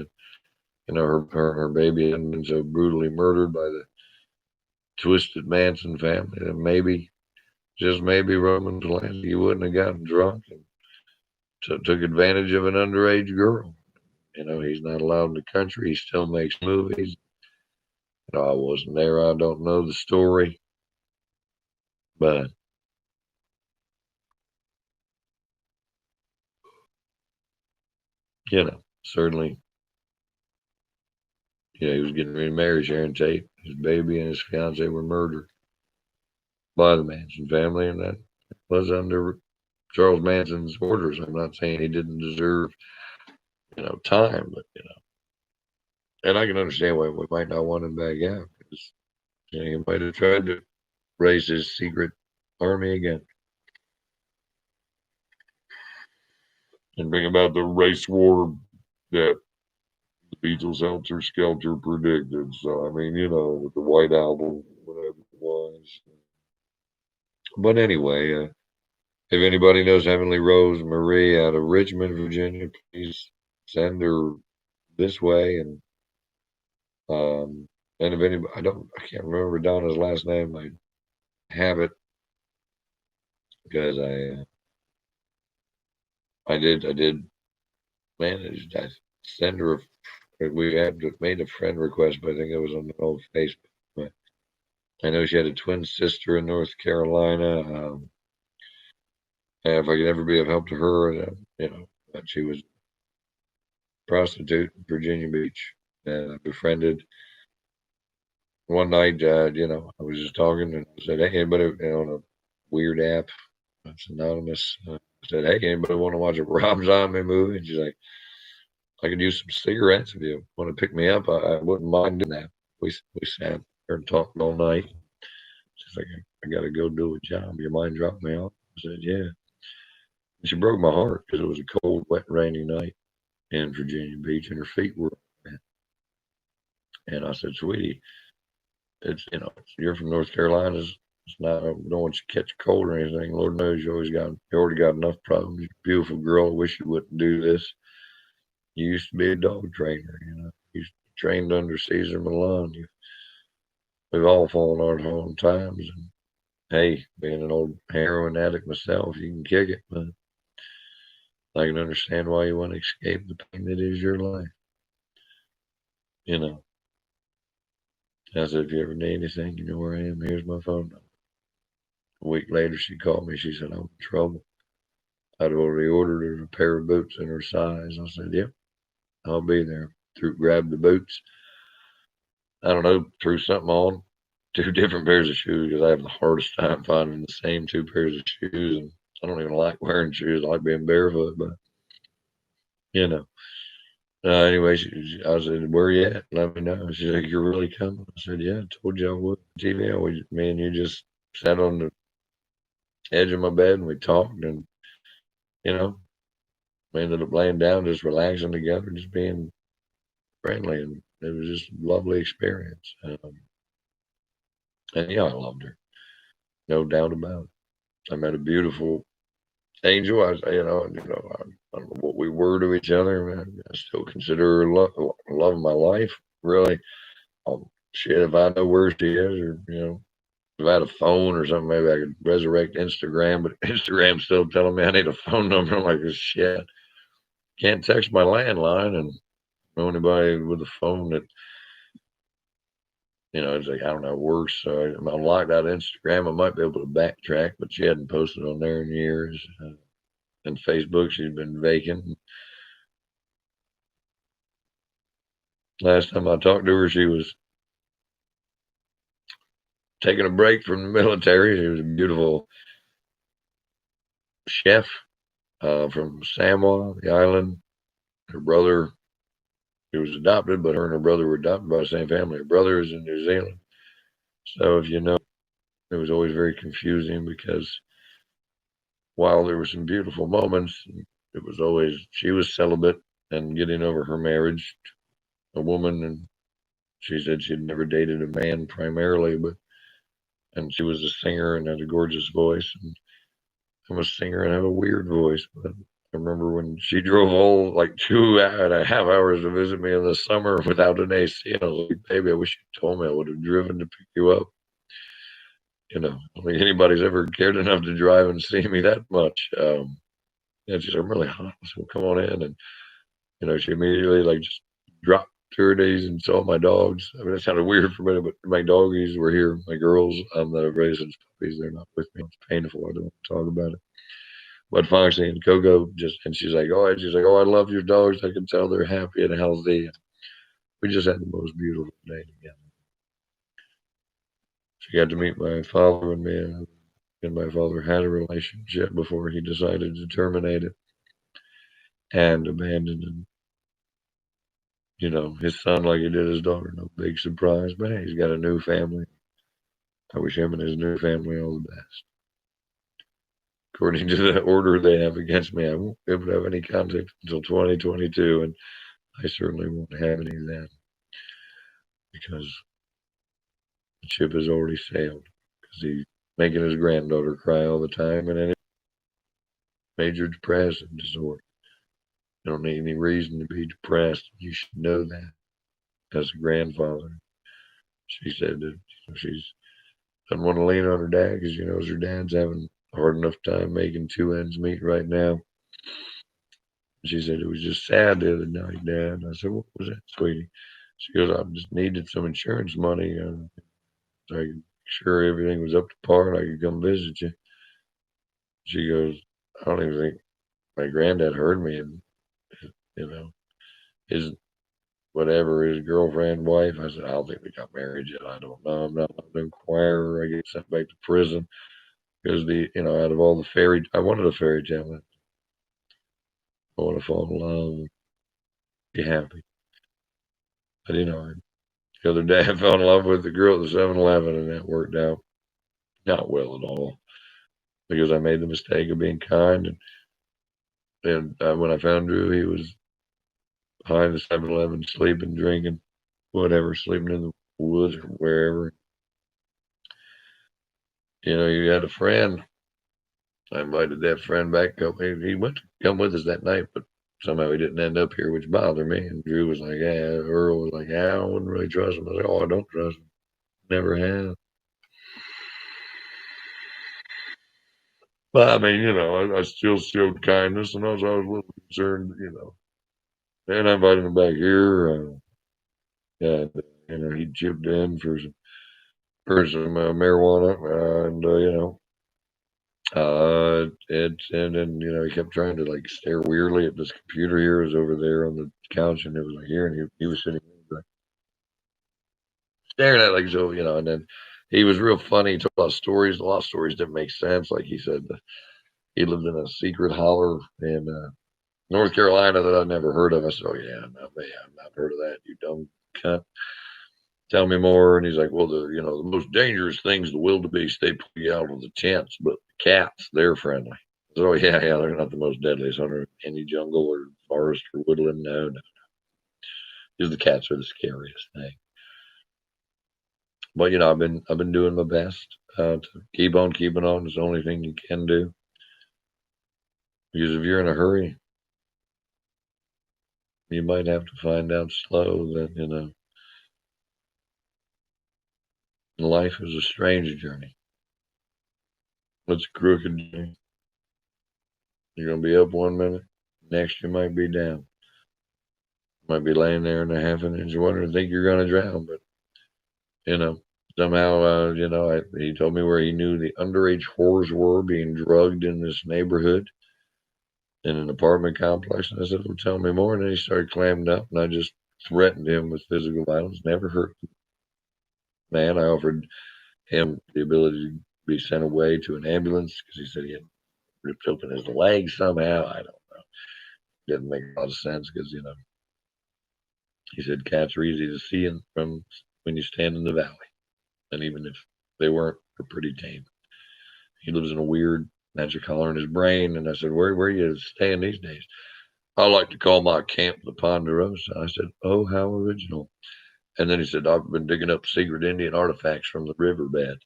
and her baby hadn't been so brutally murdered by the twisted Manson family, then maybe, just maybe, Roman Polanski wouldn't have gotten drunk and took advantage of an underage girl. He's not allowed in the country. He still makes movies. I wasn't there. I don't know the story, but certainly, he was getting ready to marry Sharon Tate. His baby and his fiance were murdered by the Manson family, and that was under Charles Manson's orders. I'm not saying he didn't deserve, time, but and I can understand why we might not want him back out because he might have tried to raise his secret army again and bring about the race war that the Beatles Helter Skelter predicted. So, I mean, with the White Album, whatever it was. But anyway, if anybody knows Heavenly Rose Marie out of Richmond, Virginia, please send her this way. And if anybody, I can't remember Donna's last name. I have it because I did manage. I send her. We had made a friend request, but I think it was on the old Facebook. But I know she had a twin sister in North Carolina. And if I could ever be of help to her, that she was a prostitute in Virginia Beach, and I befriended. One night, I was just talking and I said, "Hey, anybody on a weird app? It's anonymous." I said, "Hey, anybody want to watch a Rob Zombie movie?" And she's like, "I could use some cigarettes if you want to pick me up. I wouldn't mind doing that." We sat there and talked all night. She's like, "I got to go do a job. You mind dropping me off?" I said, "Yeah." And she broke my heart because it was a cold, wet, rainy night in Virginia Beach, and her feet were wet. And I said, "Sweetie, you're from North Carolina. It's not. I don't want you to catch a cold or anything. Lord knows you already got enough problems. You're a beautiful girl. I wish you wouldn't do this. You used to be a dog trainer. You trained under Caesar Milan. We've all fallen on hard times. And hey, being an old heroin addict myself, you can kick it, but I can understand why you want to escape the pain that is your life. You know." I said, "If you ever need anything, you know where I am. Here's my phone number." A week later, she called me. She said, "I'm in trouble. I'd already ordered her a pair of boots in her size." I said, "Yep, I'll be there." Grabbed the boots. I don't know, threw something on. Two different pairs of shoes because I have the hardest time finding the same two pairs of shoes. And I don't even like wearing shoes. I like being barefoot, but you know. Anyway, I said, "Where you at? Let me know." She's like, "You're really coming?" I said, "Yeah, I told you I would." TV, me and you just sat on the edge of my bed and we talked, and you know, we ended up laying down, just relaxing together, just being friendly, and it was just a lovely experience. And yeah, I loved her, no doubt about it. I met a beautiful angel. I don't know what we were to each other. Man. I still consider her love of my life. Really, shit. If I know where she is, or if I had a phone or something, maybe I could resurrect Instagram. But Instagram's still telling me I need a phone number. I'm like, shit. Can't text my landline and know anybody with a phone that it's like, I don't know, works. So I'm locked out of Instagram. I might be able to backtrack, but she hadn't posted on there in years. And Facebook, she's been vacant. Last time I talked to her, she was taking a break from the military. She was a beautiful chef from Samoa, the island. Her brother, he was adopted, but her and her brother were adopted by the same family. Her brother is in New Zealand. So if you know, it was always very confusing because while there were some beautiful moments, it was always she was celibate and getting over her marriage to a woman, and she said she'd never dated a man primarily, and she was a singer and had a gorgeous voice, and I'm a singer and have a weird voice, but I remember when she drove all like 2.5 hours to visit me in the summer without an AC, and I was like, "Baby, I wish you told me. I would have driven to pick you up." I don't think anybody's ever cared enough to drive and see me that much. Yeah, she said, "I'm really hot, so come on in." And she immediately like just dropped to her knees and saw my dogs. I mean, that sounded weird for me, but my doggies were here. My girls that I've raised as puppies, they're not with me. It's painful. I don't want to talk about it. But Foxy and Coco and she's like, "Oh, I love your dogs. I can tell they're happy and healthy." And we just had the most beautiful day together. She got to meet my father and me, and my father had a relationship before he decided to terminate it and abandon his son like he did his daughter. No big surprise, but hey, he's got a new family. I wish him and his new family all the best. According to the order they have against me, I won't be able to have any contact until 2022, and I certainly won't have any then because the ship has already sailed. Because he's making his granddaughter cry all the time, and then major depressive disorder. You don't need any reason to be depressed. You should know that as a grandfather. She said that she's doesn't want to lean on her dad because she knows her dad's having a hard enough time making two ends meet right now. She said it was just sad the other night, Dad. I said, "What was that, sweetie?" She goes, "I just needed some insurance money so I could make sure everything was up to par and I could come visit you." She goes, "I don't even think my granddad heard me, and you know, his whatever his girlfriend, wife." I said, "I don't think they got married yet. I don't know. I'm not allowed to inquire. I get sent back to prison because out of all the I wanted a fairy tale. I want to fall in love and be happy. But the other day I fell in love with the girl at the 7-Eleven, and that worked out not well at all because I made the mistake of being kind. And when I found Drew, he was behind the 7-Eleven, sleeping, drinking, whatever, sleeping in the woods or wherever. You had a friend. I invited that friend back. He went to come with us that night, but somehow he didn't end up here, which bothered me. And Drew was like, "Yeah," Earl was like, "Yeah, I wouldn't really trust him." I was like, "Oh, I don't trust him. Never have." But I mean, I still showed kindness, and I was a little concerned, And I invited him back here, and he chipped in for some marijuana, and and then he kept trying to like stare weirdly at this computer here. It was over there on the couch, and it was like here, and he was sitting there, like, staring at it like so, and then he was real funny. He told a lot of stories. A lot of stories didn't make sense. Like he said, he lived in a secret holler in North Carolina that I'd never heard of. I said, "Oh yeah, no, man, I've not heard of that. You dumb cunt. Tell me more." And he's like, "Well, the most dangerous things, the wildebeest, they pull you out of the tents, but the cats, they're friendly." I said, "Oh yeah, yeah, they're not the most deadliest hunter in any jungle or forest or woodland. No, no, just the cats are the scariest thing." But I've been doing my best to keep on keeping on. It's the only thing you can do. Because if you're in a hurry, you might have to find out slow that life is a strange journey. It's a crooked journey. You're gonna be up one minute, next you might be down. Might be laying there in a half an inch of water and think you're gonna drown, but you know somehow he told me where he knew the underage whores were being drugged in this neighborhood in an apartment complex. And I said, "Well, tell me more." And then he started clamming up, and I just threatened him with physical violence. Never hurt the man. I offered him the ability to be sent away to an ambulance because he said he had ripped open his leg somehow. I don't know. Didn't make a lot of sense because he said cats are easy to see from when you stand in the valley, and even if they weren't, they're pretty tame. He lives in a weird magic collar in his brain. And I said, where are you staying these days?" "I like to call my camp the Ponderosa." I said, "Oh, how original." And then he said, "I've been digging up secret Indian artifacts from the riverbed."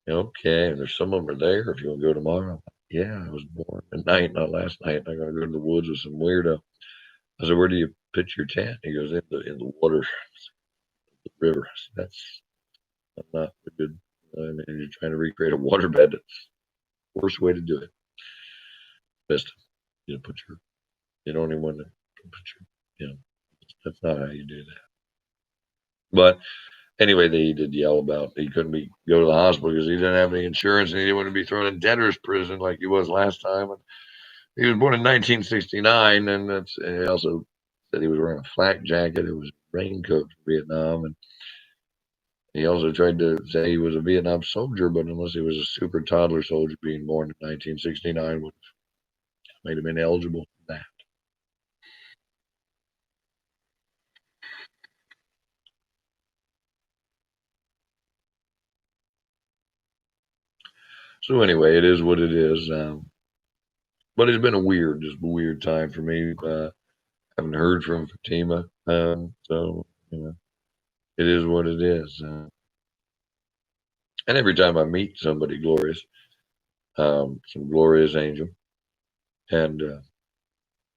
"Okay, and there's some of them are there if you want to go tomorrow." "Yeah, I was born at night, not last night. I'm going to go to the woods with some weirdo." I said, "Where do you pitch your tent?" He goes, "In the water, the river." I said, "That's not a good. I mean, you're trying to recreate a waterbed. That's the worst way to do it. Best to, put your, you don't even want to put that's not how you do that." But anyway, they did yell about he couldn't go to the hospital because he didn't have any insurance and he didn't want to be thrown in debtor's prison like he was last time. And he was born in 1969, and he also said he was wearing a flak jacket. It was a raincoat for Vietnam, and he also tried to say he was a Vietnam soldier, but unless he was a super toddler soldier, being born in 1969 would have made him ineligible for that. So anyway, it is what it is. But it's been just a weird time for me. Haven't heard from Fatima. So, it is what it is. And every time I meet somebody glorious, some glorious angel, and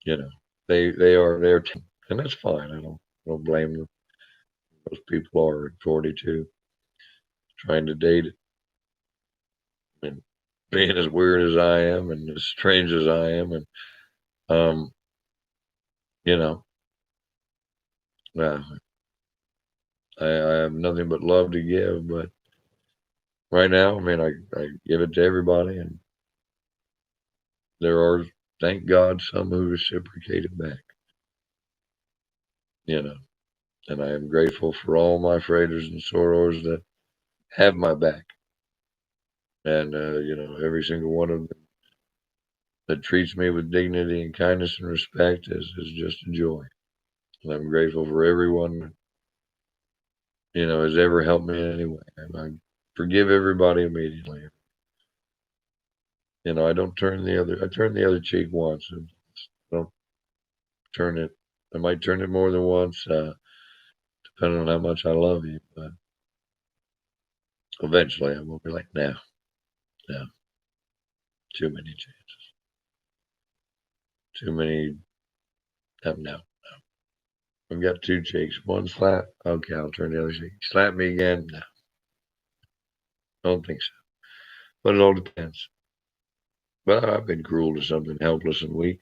you know, they are there, and that's fine. I don't blame them. Most people are at 42 trying to date it, and being as weird as I am and as strange as I am, and um, you know, uh, I have nothing but love to give, but right now, I mean, I give it to everybody, and there are, thank God, some who reciprocate it back, you know, and I am grateful for all my freighters and sorors that have my back, and every single one of them that treats me with dignity and kindness and respect is just a joy. And I'm grateful for everyone that, has ever helped me in any way. And I forgive everybody immediately. I turn the other cheek once, and don't turn it. I might turn it more than once, depending on how much I love you. But eventually, I'm gonna be like, no, no, too many chances, too many. No. I've got two cheeks. One slap. Okay, I'll turn the other cheek. Slap me again. No, I don't think so. But it all depends. But I've been cruel to something helpless and weak.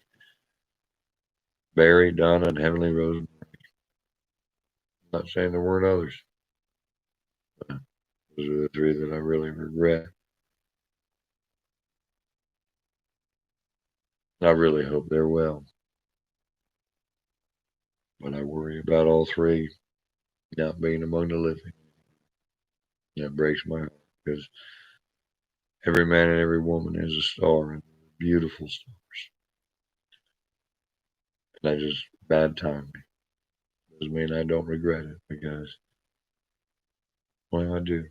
Barry, Donna, and Heavenly Rose. I'm not saying there weren't others. Those are the three that I really regret. I really hope they're well. But I worry about all three not being among the living. That breaks my heart because every man and every woman is a star and beautiful stars. And I just bad timing. Doesn't mean I don't regret it because, well, I do.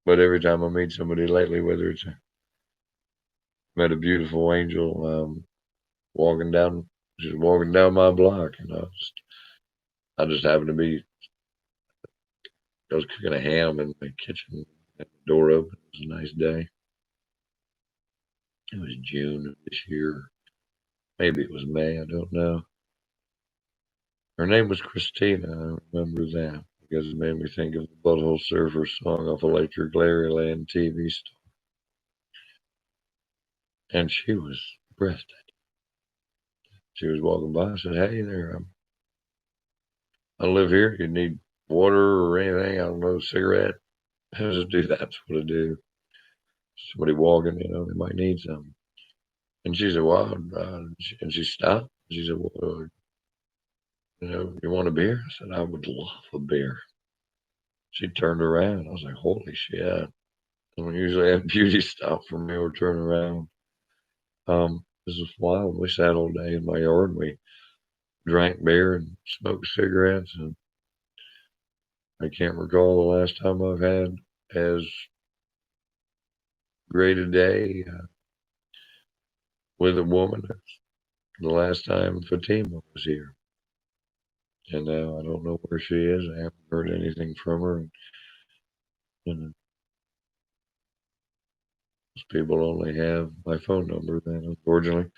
But every time I meet somebody lately, whether it's met a beautiful angel walking down, just walking down my block, I just happened to be, I was cooking a ham in the kitchen, had the door open. It was a nice day. It was June of this year. Maybe it was May, I don't know. Her name was Christina, I remember that, because it made me think of the Butthole Surfer song off Electric Larryland TV star. And she was breathtaking. She was walking by. I said, hey there, I live here. You need water or anything? I don't know, cigarette? I just do that. That's what I do. Somebody walking, they might need something. And she said, well, and she stopped. She said, well, you want a beer? I said, I would love a beer. She turned around. I was like, holy shit. I don't usually have beauty stop for me or turn around. This was wild. We sat all day in my yard and we drank beer and smoked cigarettes. And I can't recall the last time I've had as great a day with a woman as the last time Fatima was here. And now I don't know where she is. I haven't heard anything from her. And most people only have my phone number. Then, unfortunately,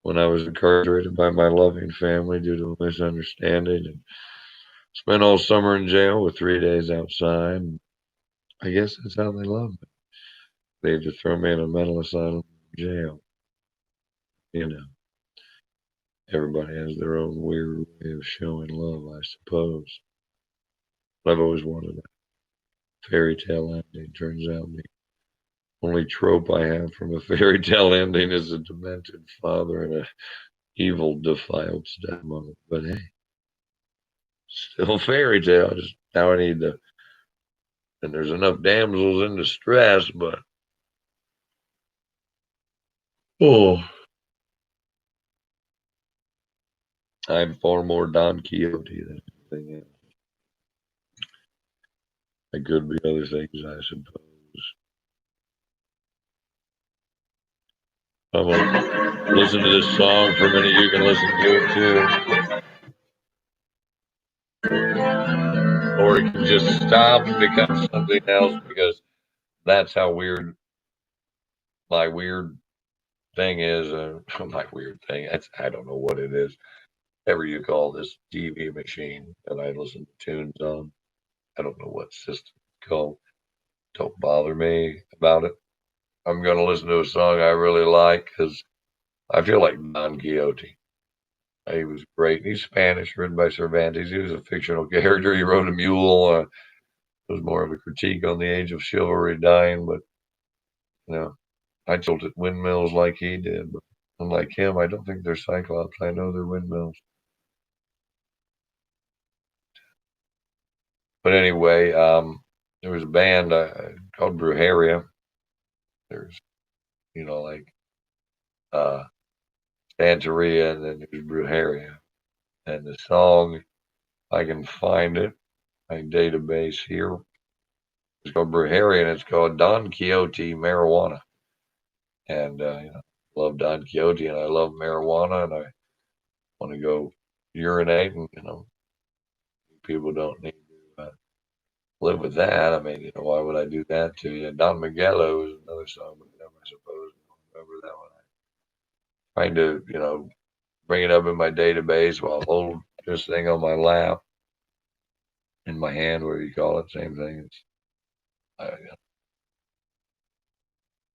when I was incarcerated by my loving family due to a misunderstanding and spent all summer in jail with 3 days outside. I guess that's how they love me. They just throw me in a mental asylum jail. You know, everybody has their own weird way of showing love, I suppose. I've always wanted a fairy tale ending. Turns out the only trope I have from a fairy tale ending is a demented father and a evil, defiled stepmother. But hey, still fairy tale. Just now I need to, and there's enough damsels in distress, but oh, I'm far more Don Quixote than anything else. It could be other things, I suppose. I'm gonna listen to this song for a minute. You can listen to it too, or it can just stop and become something else because that's how weird my weird thing is. My weird thing. I don't know what it is. Whatever you call this TV machine that I listen to tunes on. I don't know what system it's called. Don't bother me about it. I'm gonna listen to a song I really like because I feel like Don Quixote. He was great. He's Spanish, written by Cervantes. He was a fictional character. He rode a mule. It was more of a critique on the age of chivalry dying, but you know, I tilted windmills like he did. But unlike him, I don't think they're cyclops. I know they're windmills. But anyway, there was a band called Brujeria. There's, like uh, Santeria, and then there's Brujeria. And the song, if I can find it, my database here, it's called Brujeria, and it's called Don Quixote Marijuana. And, I love Don Quixote, and I love marijuana, and I want to go urinate, and, people don't need to live with that. I mean, why would I do that to you? Don Miguelo is another song with them, I suppose. I don't remember that one. Trying to, bring it up in my database while I hold this thing on my lap, in my hand, where you call it, same thing. I,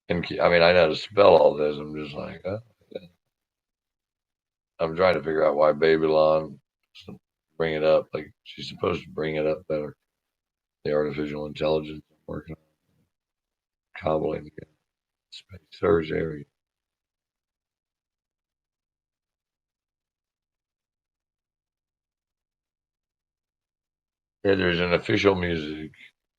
I mean, I know how to spell all this. I'm just like, yeah. I'm trying to figure out why Babylon doesn't bring it up. Like, she's supposed to bring it up better. The artificial intelligence I'm working on, cobbling again. Space search area. Yeah, there's an official music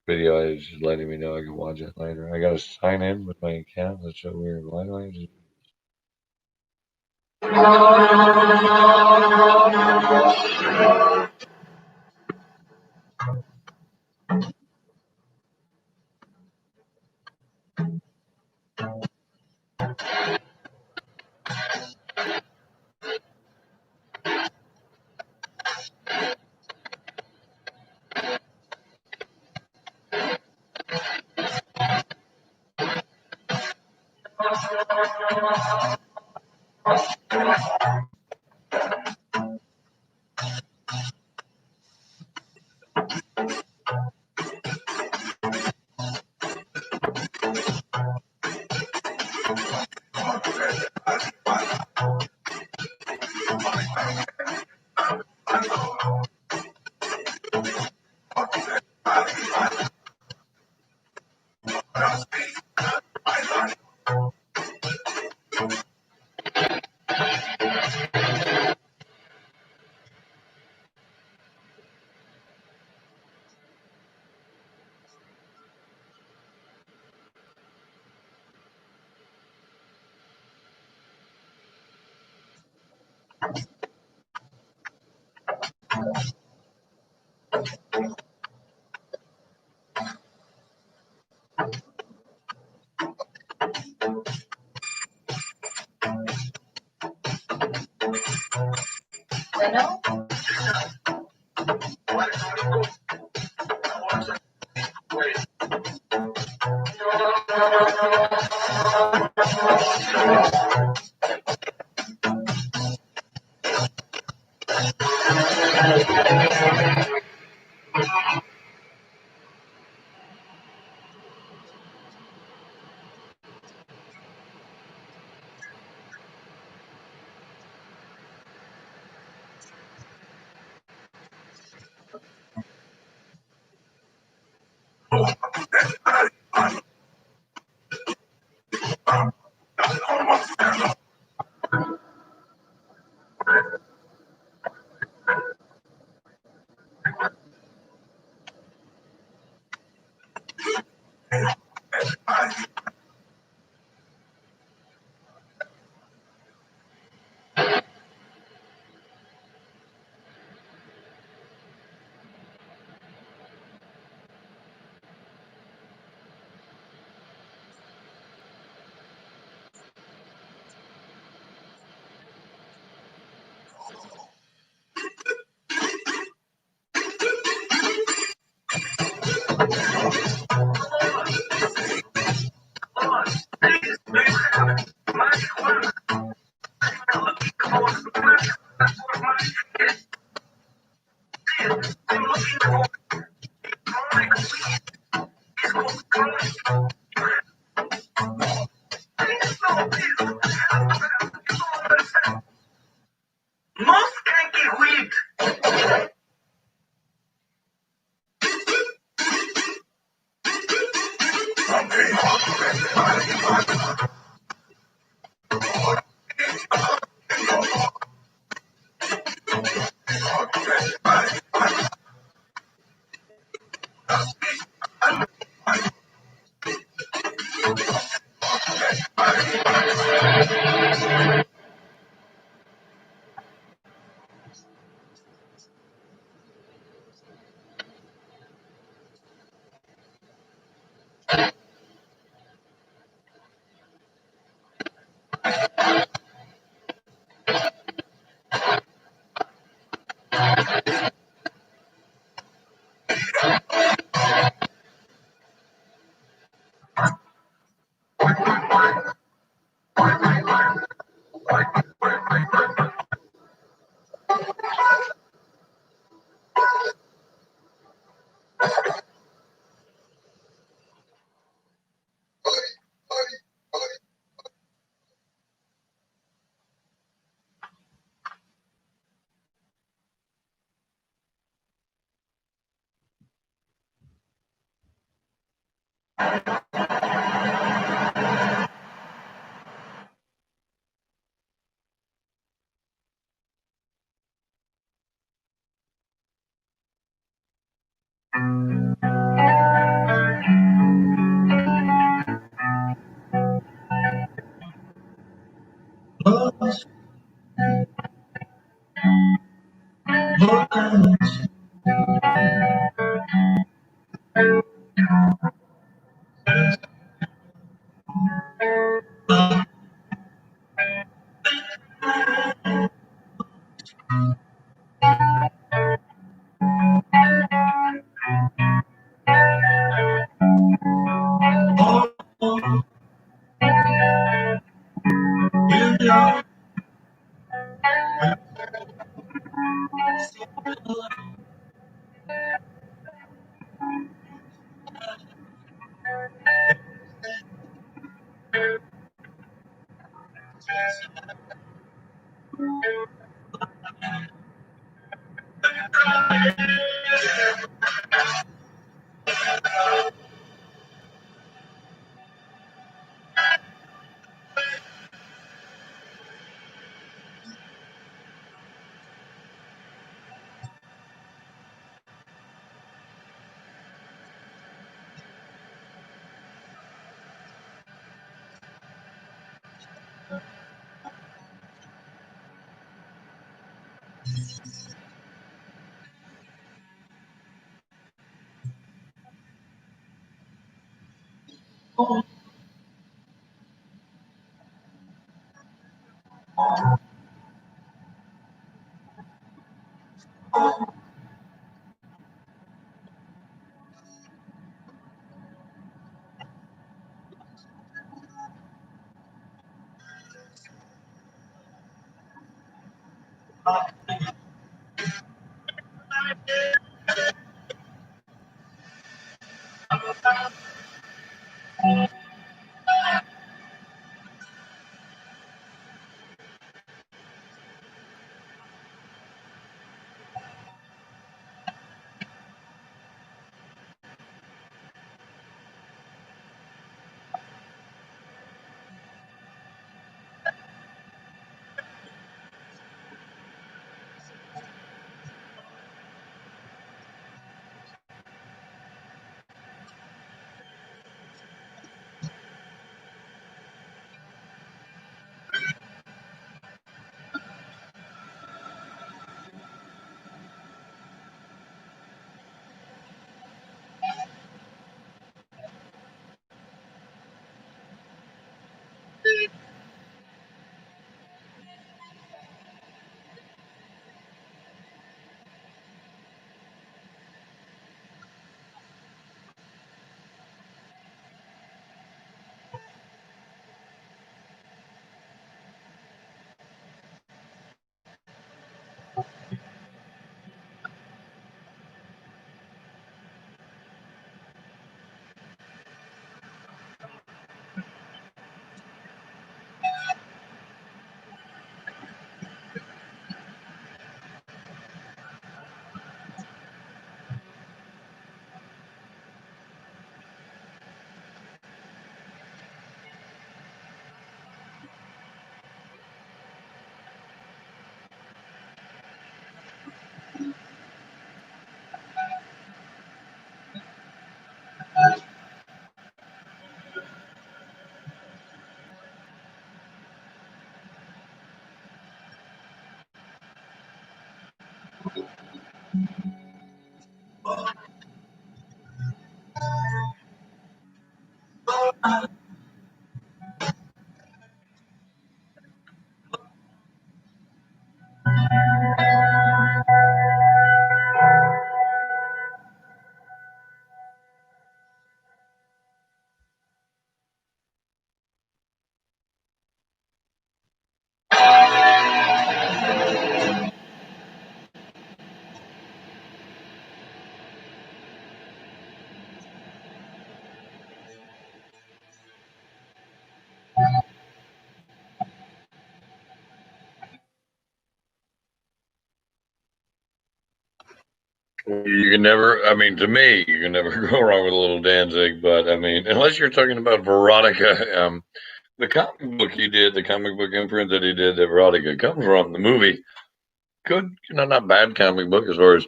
video. It's just letting me know I can watch it later. I got to sign in with my account. That's so weird. Why do I just You can never, I mean, to me, you can never go wrong with a little Danzig. But I mean, unless you're talking about Veronica, the comic book he did, the comic book imprint that he did that Veronica comes from, the movie, good, not bad comic book as far as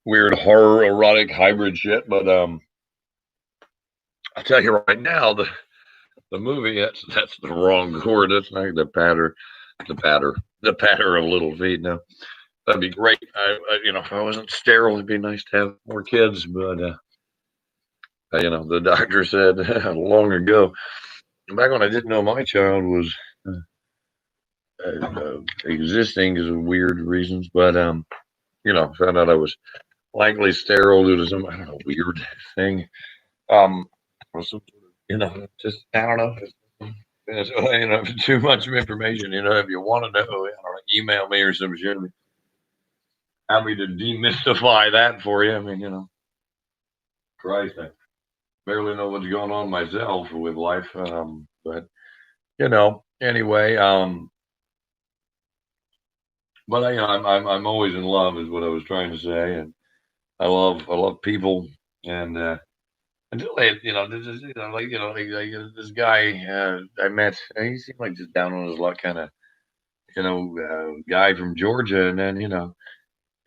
weird horror, erotic hybrid shit. But I'll tell you right now, the movie, that's the wrong chord. That's not the patter, the patter of little feet. No, that'd be great. If I wasn't sterile, it'd be nice to have more kids. But the doctor said long ago, back when I didn't know my child was existing because of weird reasons. But found out I was likely sterile due to some I don't know weird thing. Or some sort of, just I don't know. Too much information. If you want to know, email me or some shit. Happy to demystify that for you. I mean, Christ, I barely know what's going on myself with life. But anyway. But I'm always in love, is what I was trying to say, and I love people, and until this guy I met, he seemed like just down on his luck kind of guy from Georgia, and then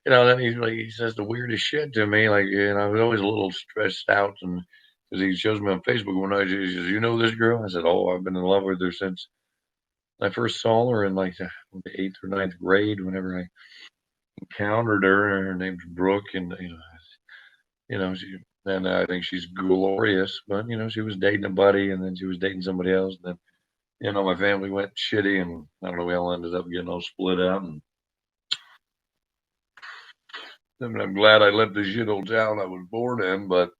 then he says the weirdest shit to me, like I was always a little stressed out, and because he shows me on Facebook one night, he says, this girl? I said, oh, I've been in love with her since I first saw her in like the eighth or ninth grade, whenever I encountered her. Her name's Brooke, and she. And I think she's glorious, but she was dating a buddy, and then she was dating somebody else. And then my family went shitty, and I don't know, we all ended up getting all split up. And I'm glad I left the shit old town I was born in, but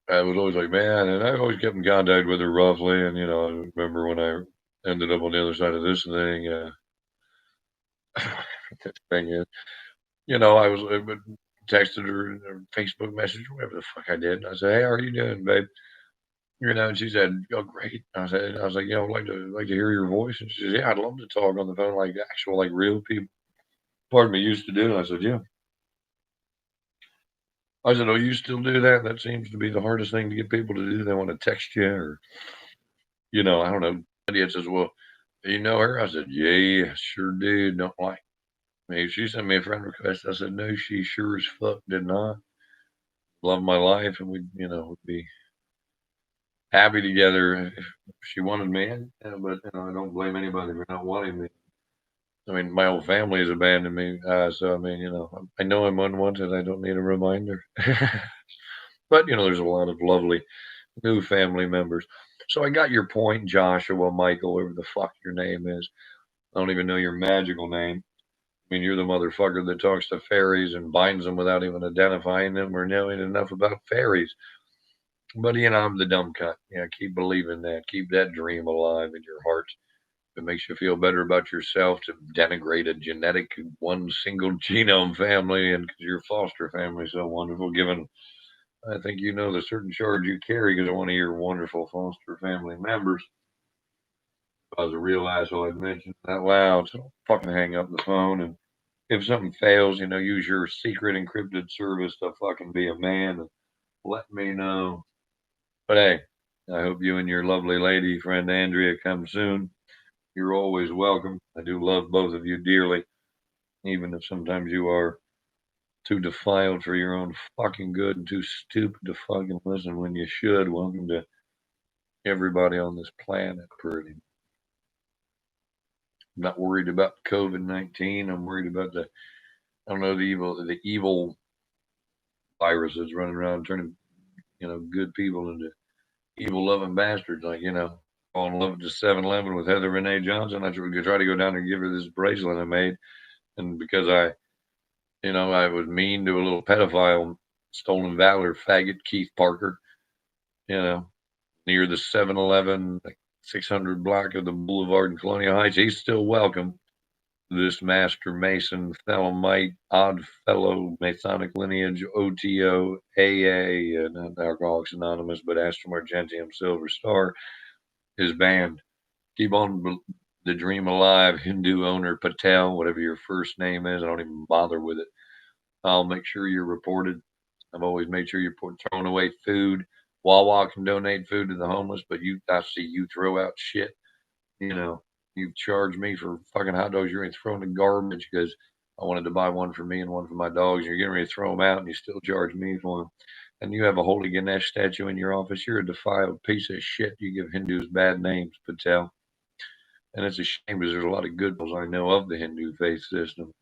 I was always like, man, and I always kept in contact with her roughly. And I remember when I ended up on the other side of this thing. The thing is, I texted her or Facebook message, whatever the fuck I did. And I said, hey, how are you doing, babe? And she said, "Oh, great." I was like, I'd like to hear your voice. And she said, yeah, I'd love to talk on the phone like actual, like real people. Pardon me, used to do. And I said, yeah. I said, oh, you still do that? That seems to be the hardest thing to get people to do. They want to text you or, I don't know. Idiot says, well, do you know her? I said, yeah, sure do. Don't like me. She sent me a friend request. I said, no, she sure as fuck did not. Love my life, and would be happy together if she wanted me. But I don't blame anybody for not wanting me. I mean, my whole family has abandoned me. So I mean, I know I'm unwanted. I don't need a reminder. But there's a lot of lovely new family members. So I got your point, Joshua, Michael, whatever the fuck your name is. I don't even know your magical name. I mean, you're the motherfucker that talks to fairies and binds them without even identifying them or knowing enough about fairies. But I'm the dumb cunt. Yeah, keep believing that. Keep that dream alive in your heart. If it makes you feel better about yourself to denigrate a genetic one single genome family, and because your foster family is so wonderful, given I think the certain charge you carry because of one of your wonderful foster family members. If I was a real asshole, I'd mention it out loud. So don't fucking hang up the phone. And if something fails, use your secret encrypted service to fucking be a man and let me know. But hey, I hope you and your lovely lady friend Andrea come soon. You're always welcome. I do love both of you dearly, even if sometimes you are too defiled for your own fucking good and too stupid to fucking listen when you should. Welcome to everybody on this planet, pretty. not worried about COVID-19. I'm worried about I don't know, the evil virus that's running around turning, good people into evil loving bastards. Like, fall in love with the 7-Eleven with Heather Renee Johnson. I try to go down there and give her this bracelet I made. And because I was mean to a little pedophile, stolen valor faggot, Keith Parker, you know, near the 7-Eleven, like 600 block of the Boulevard in Colonial Heights. He's still welcome. This Master Mason, Thelemite, Odd Fellow, Masonic Lineage, OTO, AA, not Alcoholics Anonymous, but Astrum Argentium, Silver Star, his band. Keep on the Dream Alive, Hindu owner Patel, whatever your first name is. I don't even bother with it. I'll make sure you're reported. I've always made sure you're throwing away food. Wawa can donate food to the homeless, but I see you throw out shit. You charge me for fucking hot dogs. You're going to throw in the garbage because I wanted to buy one for me and one for my dogs. You're getting ready to throw them out and you still charge me for them. And you have a Holy Ganesh statue in your office. You're a defiled piece of shit. You give Hindus bad names, Patel. And it's a shame because there's a lot of good ones I know of the Hindu faith system.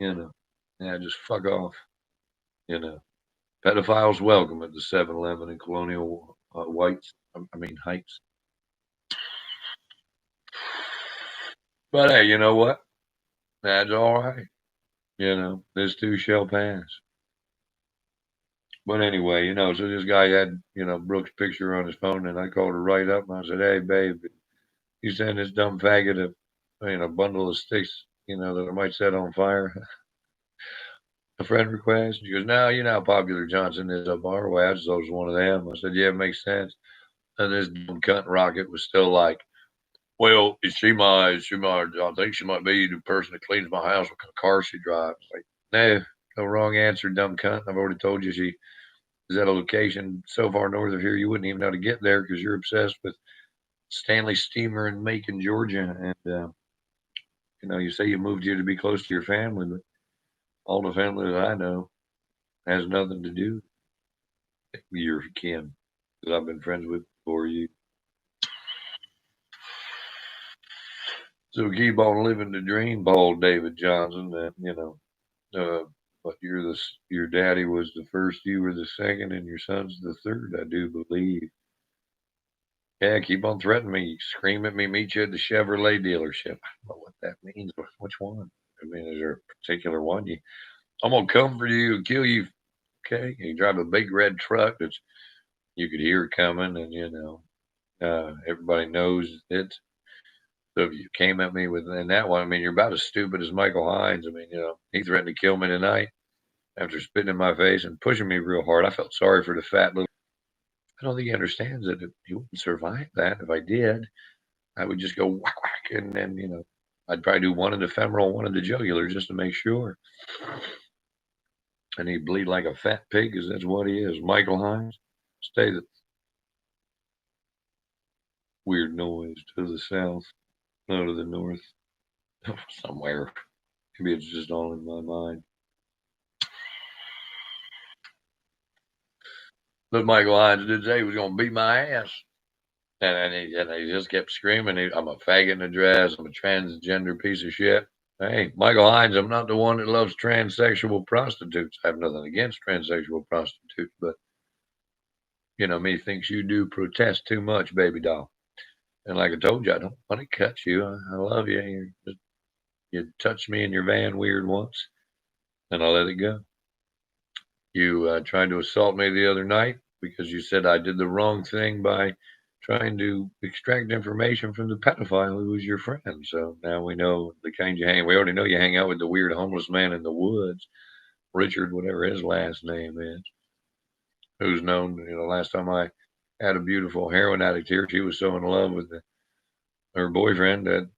Yeah, just fuck off. Pedophiles welcome at the 7-Eleven in Colonial Heights. But hey, you know what? That's all right. This too shall pass. But anyway, so this guy had, Brooks' picture on his phone, and I called her right up, and I said, "Hey, babe, you send this dumb faggot a bundle of sticks, that I might set on fire." A friend request. She goes, "No, you know how popular Johnson is up our way. I just thought it was one of them." I said, "Yeah, it makes sense." And this dumb cunt Rocket was still like, "Well, I think she might be the person that cleans my house with the car she drives." Like, no wrong answer, dumb cunt. I've already told you she is at a location so far north of here you wouldn't even know how to get there because you're obsessed with Stanley Steamer in Macon, Georgia. And, you say you moved here to be close to your family, but all the family that I know has nothing to do with your kin that I've been friends with before you. So keep on living the dream, Paul David Johnson. But your daddy was the first, you were the second, and your son's the third, I do believe. Yeah, keep on threatening me. Scream at me, meet you at the Chevrolet dealership. I don't know what that means. Which one? I mean, is there a particular one? I'm going to come for you and kill you. Okay. You drive a big red truck that you could hear coming, and, everybody knows it. So if you came at me in that one, I mean, you're about as stupid as Michael Hines. I mean, he threatened to kill me tonight after spitting in my face and pushing me real hard. I felt sorry for the fat little. I don't think he understands that he wouldn't survive that. If I did, I would just go whack whack, and then I'd probably do one in the femoral, one in the jugular, just to make sure. And he'd bleed like a fat pig, because that's what he is. Michael Hines, stay the weird noise to the south, no, to the north, somewhere. Maybe it's just all in my mind. But Michael Hines did say he was going to beat my ass. And he just kept screaming, "I'm a faggot in a dress. I'm a transgender piece of shit." Hey, Michael Hines, I'm not the one that loves transsexual prostitutes. I have nothing against transsexual prostitutes, but, me thinks you do protest too much, baby doll. And like I told you, I don't want to cut you. I love you. You touched me in your van weird once, and I let it go. You tried to assault me the other night because you said I did the wrong thing by trying to extract information from the pedophile who was your friend. So now we know the kind you hang. We already know you hang out with the weird homeless man in the woods, Richard, whatever his last name is, who's known. Last time I had a beautiful heroin addict here, she was so in love with her boyfriend that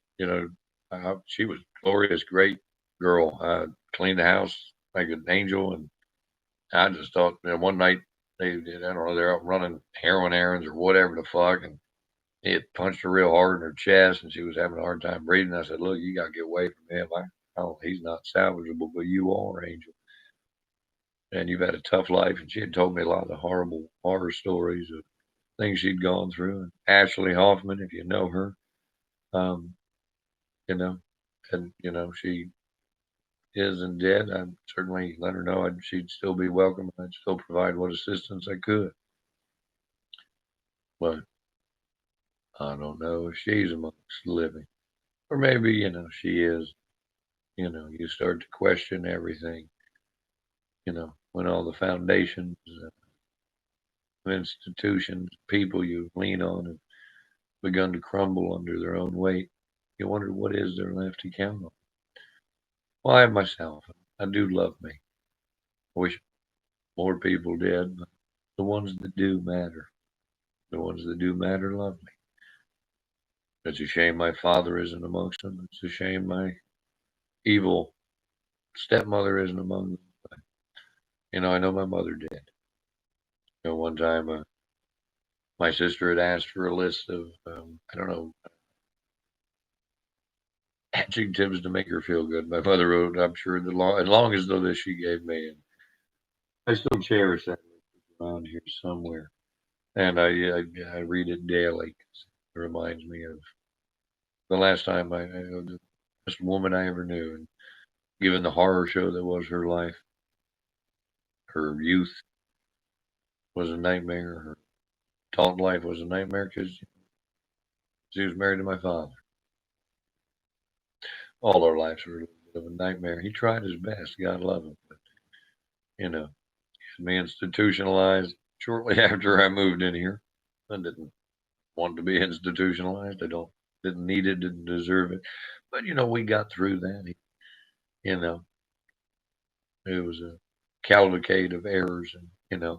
she was glorious, great girl. Cleaned the house like an angel, and I just thought, one night I don't know, they're out running heroin errands or whatever the fuck, and he had punched her real hard in her chest, and she was having a hard time breathing. I said, "Look, you got to get away from him. He's not salvageable, but you are, Angel. And you've had a tough life." And she had told me a lot of the horrible horror stories of things she'd gone through. And Ashley Hoffman, if you know her, you know, and, she isn't dead, I'd certainly let her know she'd still be welcome. I'd still provide what assistance I could. But I don't know if she's amongst the living. Or maybe, she is. You start to question everything, when all the foundations, institutions, people you lean on have begun to crumble under their own weight. You wonder what is there left to count on. Well, I have myself. I do love me. I wish more people did, but the ones that do matter. The ones that do matter love me. It's a shame my father isn't amongst them. It's a shame my evil stepmother isn't among them. But, I know my mother did. One time my sister had asked for a list of, I don't know, adjectives to make her feel good. My mother wrote, I'm sure, as long as though this she gave me. And I still cherish that around here somewhere. And I read it daily. It reminds me of the last time the best woman I ever knew. And given the horror show that was her life, her youth was a nightmare. Her adult life was a nightmare because she was married to my father. All our lives were a little bit of a nightmare. He tried his best. God love him. But, he had me institutionalized shortly after I moved in here. I didn't want to be institutionalized. Didn't need it, didn't deserve it. But, we got through that. You know, it was a cavalcade of errors. And,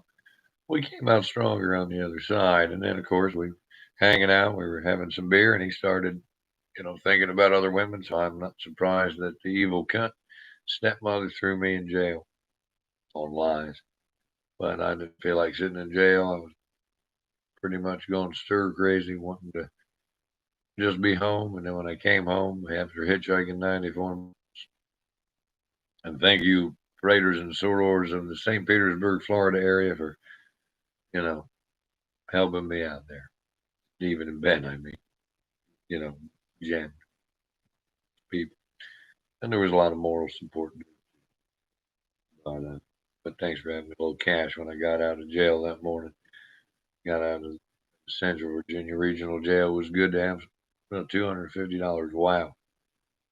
we came out stronger on the other side. And then, of course, we hanging out. We were having some beer, and he started, thinking about other women. So I'm not surprised that the evil cunt stepmother threw me in jail on lies. But I didn't feel like sitting in jail. I was pretty much going stir crazy, wanting to just be home. And then when I came home after hitchhiking 94 months, and thank you, freighters and sorors of the St. Petersburg, Florida area for, you know, helping me out there. Even in bed, I mean, Jen, people. And there was a lot of moral support. But thanks for having a little cash when I got out of jail that morning. Got out of Central Virginia Regional Jail. It was good to have $250. Wow.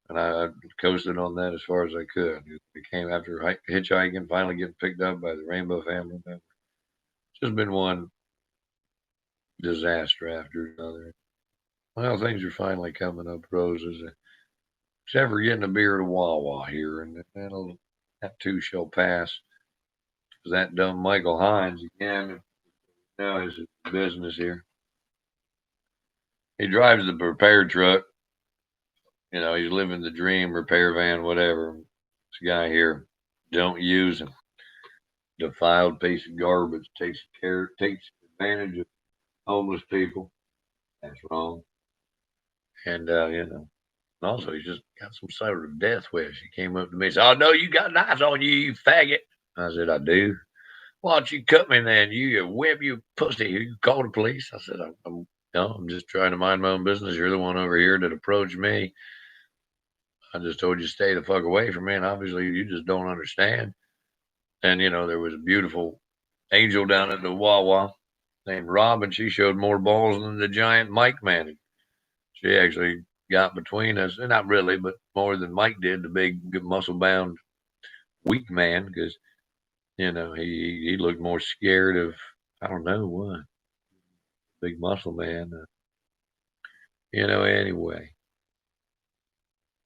And I coasted on that as far as I could. It came after hitchhiking, finally getting picked up by the Rainbow family member. It's just been one disaster after another. Well, things are finally coming up roses. Except for getting a beer at a Wawa here, and that too shall pass. Because that dumb Michael Hines, again, now is his business here. He drives the repair truck. He's living the dream, repair van, whatever. This guy here, don't use him. Defiled piece of garbage, takes advantage of homeless people. That's wrong. And and also he's just got some sort of death wish. He came up to me and said, "Oh no, you got knives on you, you faggot." I said, "I do." "Why don't you cut me then? You whip, you pussy. You call the police." I said, I'm just trying to mind my own business. You're the one over here that approached me. I just told you stay the fuck away from me, and obviously you just don't understand. And there was a beautiful angel down at the Wawa named Robin. She showed more balls than the giant Mike managed. She actually got between us, and not really, but more than Mike did, the big muscle-bound weak man, because he looked more scared of, I don't know what, big muscle man. Anyway,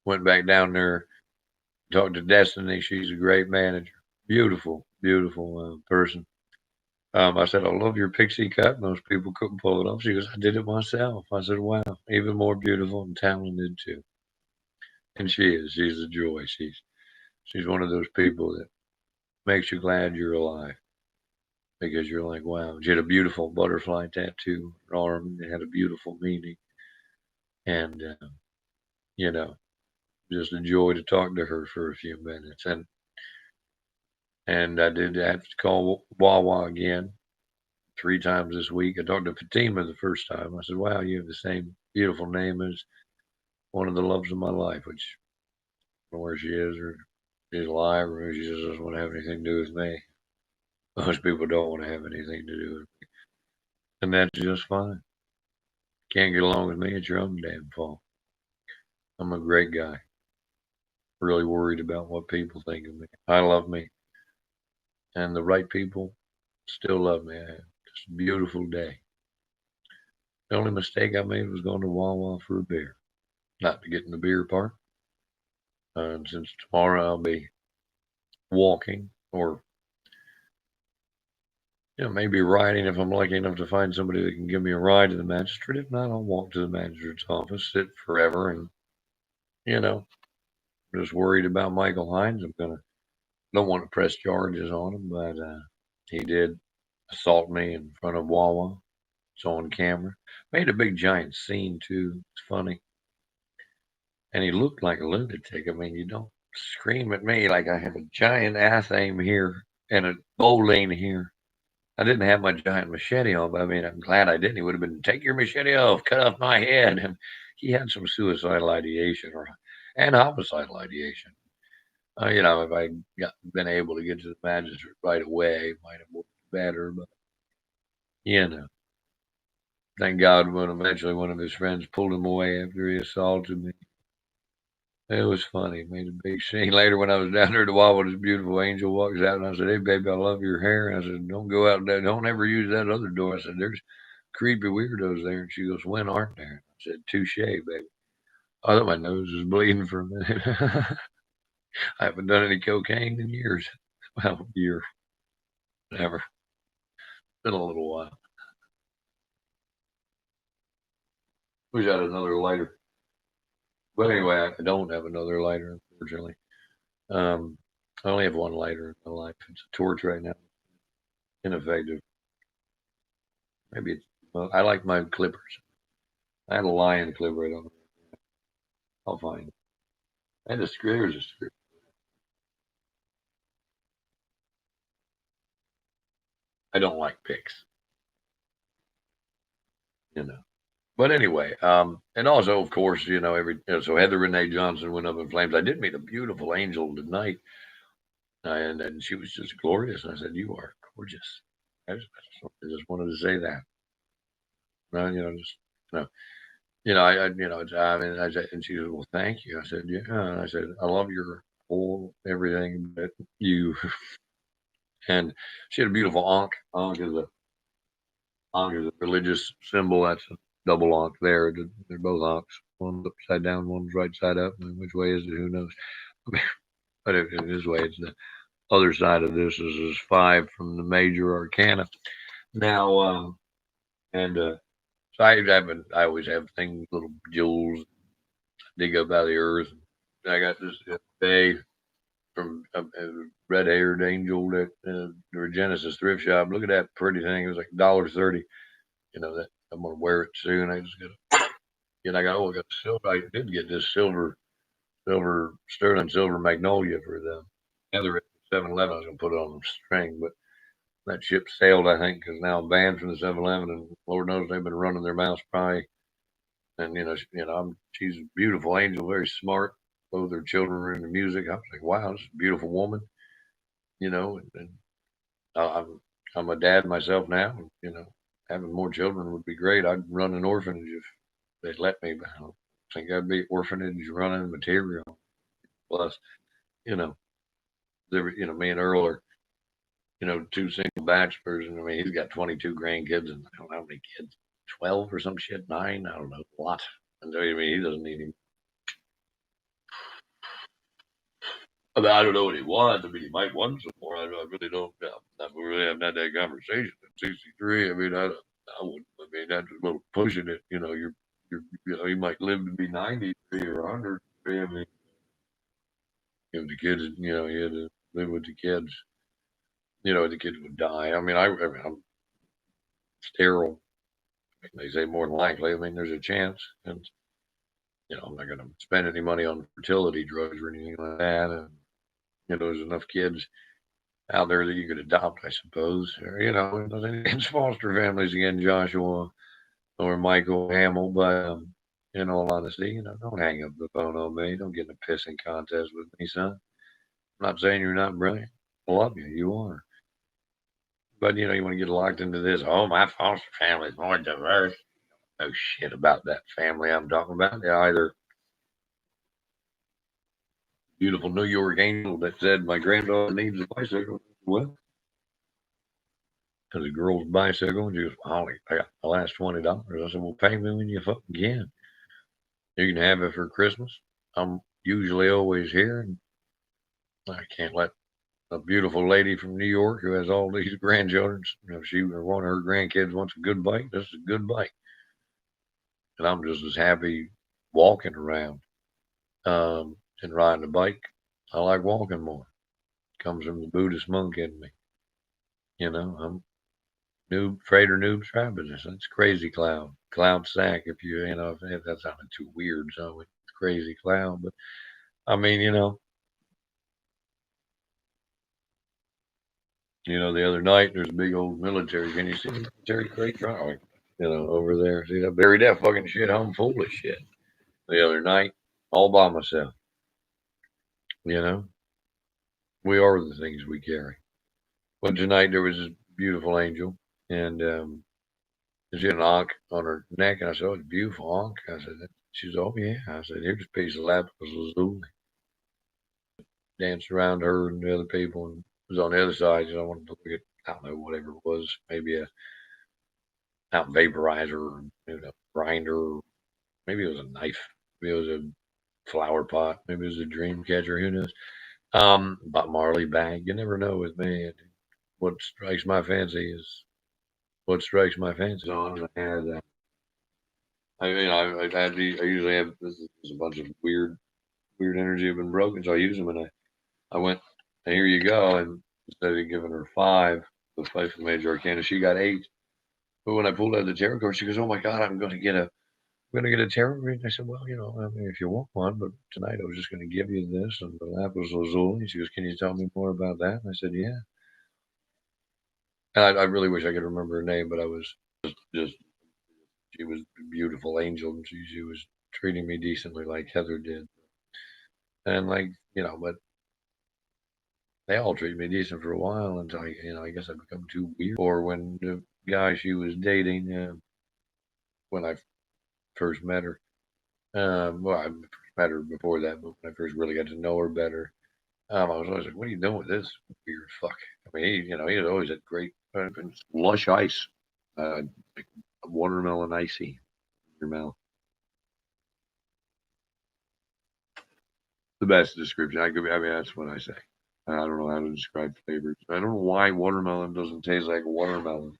went back down there, talked to Destiny. She's a great manager, beautiful, beautiful person. I said, "I love your pixie cut. Most people couldn't pull it off." She goes, "I did it myself." I said, "Wow, even more beautiful and talented too." And she is. She's a joy. She's one of those people that makes you glad you're alive, because you're like, wow. She had a beautiful butterfly tattoo on her arm. It had a beautiful meaning. And, just a joy to talk to her for a few minutes. And I did have to call Wawa again 3 times this week. I talked to Fatima the first time. I said, "Wow, you have the same beautiful name as one of the loves of my life, which I don't know where she is or if she's alive or she just doesn't want to have anything to do with me. Most people don't want to have anything to do with me. And that's just fine. Can't get along with me, it's your own damn fault. I'm a great guy. Really worried about what people think of me. I love me. And the right people still love me. I had just a beautiful day. The only mistake I made was going to Wawa for a beer. Not to get in the beer part. And since tomorrow I'll be walking or maybe riding if I'm lucky enough to find somebody that can give me a ride to the magistrate. If not, I'll walk to the magistrate's office, sit forever, and I'm just worried about Michael Hines. Don't want to press charges on him, but he did assault me in front of Wawa. It's on camera. Made a big giant scene too. It's funny. And he looked like a lunatic. I mean, you don't scream at me like I have a giant ass aim here and a bow lane here. I didn't have my giant machete on, but I mean, I'm glad I didn't. He would have been, take your machete off, cut off my head. And he had some suicidal ideation and homicidal ideation. If I been able to get to the magistrate right away, it might have worked better. But, thank God when eventually one of his friends pulled him away after he assaulted me. It was funny. Made a big scene. Later, when I was down there at the Wawa, this beautiful angel walks out, and I said, "Hey, baby, I love your hair." And I said, "Don't go out there. Don't ever use that other door." I said, "There's creepy weirdos there." And she goes, "When aren't there?" I said, "Touche, baby." I thought my nose was bleeding for a minute. I haven't done any cocaine in years. Well, year, never. Been a little while. Wish I had another lighter. But anyway, I don't have another lighter, unfortunately. I only have one lighter in my life. It's a torch right now. Ineffective. Maybe it's, well, I like my clippers. I had a lion clipper. I don't know. I'll find it. And the screw is a screw. I don't like picks, you know. But anyway, and also, of course, so Heather Renee Johnson went up in flames. I did meet a beautiful angel tonight, and she was just glorious. And I said, "You are gorgeous." I just wanted to say that. No, just no. I mean, I said, and she said, "Well, thank you." I said, "Yeah." And I said, "I love your whole everything that you." And she had a beautiful ankh. Ankh is a religious symbol. That's a double ankh there. They're both ankhs. One's upside down, one's right side up. And which way is it? Who knows? But in this way, it's the other side of this is 5 from the major arcana. Now, and so I always have things, little jewels, dig up out of the earth. And I got this day from a red-haired angel at the Genesis thrift shop. Look at that pretty thing. It was like $1.30. That I'm gonna wear it soon. I just got silver. I did get this silver sterling silver magnolia for the other at 7-Eleven. I was gonna put it on the string, but that ship sailed, I think, because now I'm banned from the 7-Eleven, and Lord knows they've been running their mouths probably. And she's a beautiful angel, very smart. Both her children are into music. I was like, wow, this is a beautiful woman. And I'm a dad myself now. Having more children would be great. I'd run an orphanage if they'd let me. But I don't think I'd be orphanage running material. Plus, you know, me and Earl are, two single bachelors, and I mean, he's got 22 grandkids, and I don't know how many kids, 12 or some shit, 9, I don't know, a lot. And so, I mean, he doesn't need him. I mean, I don't know what he wants. I mean, he might want some more. I really don't. I really haven't had that conversation at 63. I mean, I wouldn't. I mean, that's a little pushing it. You might live to be 93 or 103. I mean, if the kids, you had to live with the kids. The kids would die. I mean, I'm sterile. They say more than likely. I mean, there's a chance, and I'm not going to spend any money on fertility drugs or anything like that. And there's enough kids out there that you could adopt, I suppose. Or, against foster families again, Joshua or Michael Hamill, but In all honesty, don't hang up the phone on me. Don't get in a pissing contest with me, son. I'm not saying you're not brilliant. I love you. You are. But, you want to get locked into this. Oh, my foster family is more diverse. No shit about that family I'm talking about. They're either beautiful New York angel that said my granddaughter needs a bicycle. Well, because the girl's bicycle, and she goes, Holly, I got the last $20. I said, well, pay me when you fucking can. You can have it for Christmas. I'm usually always here, and I can't let a beautiful lady from New York who has all these grandchildren, if she or one of her grandkids wants a good bike, this is a good bike. And I'm just as happy walking around and riding a bike. I like walking more. Comes from the Buddhist monk in me. I'm noob, Freighter noob business. That's crazy cloud. Cloud sack, if that sounded too weird, so it's crazy cloud. But I mean, the other night there's a big old military. Can you see the military crate drawing? Over there. See, I buried that fucking shit home full of shit the other night, all by myself. You know, we are the things we carry. But tonight there was this beautiful angel, and she had an ankh on her neck, and I said, "Oh, it's a beautiful ankh." I said, "She said, oh yeah." I said, "Here's a piece of lapis lazuli." Danced around her and the other people, and was on the other side. I wanted to look at, I don't know, whatever it was, maybe a not vaporizer, grinder, maybe it was a knife, maybe it was a flower pot, maybe it was a dream catcher, who knows? Bob Marley bag. You never know with me. What strikes my fancy is what strikes my fancy on. And I had, I've had I usually have this is a bunch of weird energy have been broken, so I use them. And I went, and here you go. And instead of giving her 5, the 5 for Major Arcana, she got 8. But when I pulled out the tarot card, she goes, "Oh my God, I'm going to get a tarot reading." I said, "Well, I mean, if you want one, but tonight I was just going to give you this and the lapis lazuli." She goes, "Can you tell me more about that?" And I said, "Yeah." And I really wish I could remember her name, but I was just she was a beautiful angel, and she was treating me decently like Heather did, and but they all treated me decent for a while until I guess I become too weird. Or when the guy she was dating, when I first met her, well, I met her before that, but when I first really got to know her better, I was always like, "What are you doing with this weird fuck?" I mean, he had always had great lush ice, like watermelon icy in your mouth. The best description I mean, that's what I say. I don't know how to describe flavors. I don't know why watermelon doesn't taste like watermelon.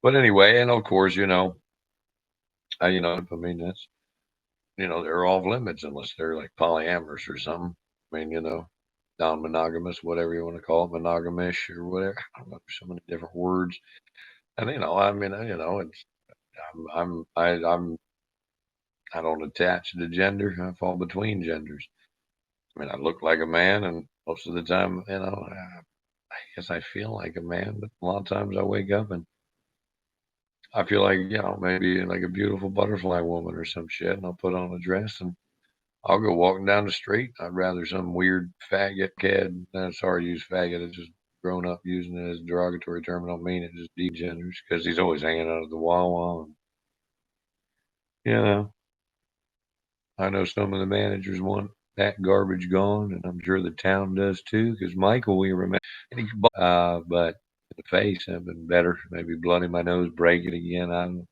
But anyway, and of course, I mean, that's, they're off limits unless they're like polyamorous or something. I mean, non-monogamous, whatever you want to call it, monogamish or whatever. I don't know, there's so many different words. And, I mean, it's, I don't attach to gender. I fall between genders. I mean, I look like a man, and most of the time, I guess I feel like a man, but a lot of times I wake up and I feel like, maybe like a beautiful butterfly woman or some shit, and I'll put on a dress and I'll go walking down the street. I'd rather some weird faggot kid. Sorry to use faggot. It's just grown up using it as a derogatory term. I don't mean it. Just degenders because he's always hanging out at the Wawa. And, you know, I know some of the managers want that garbage gone, and I'm sure the town does too. Because Michael, we remember, but in the face, I've been better. Maybe bloody my nose, break it again. I don't.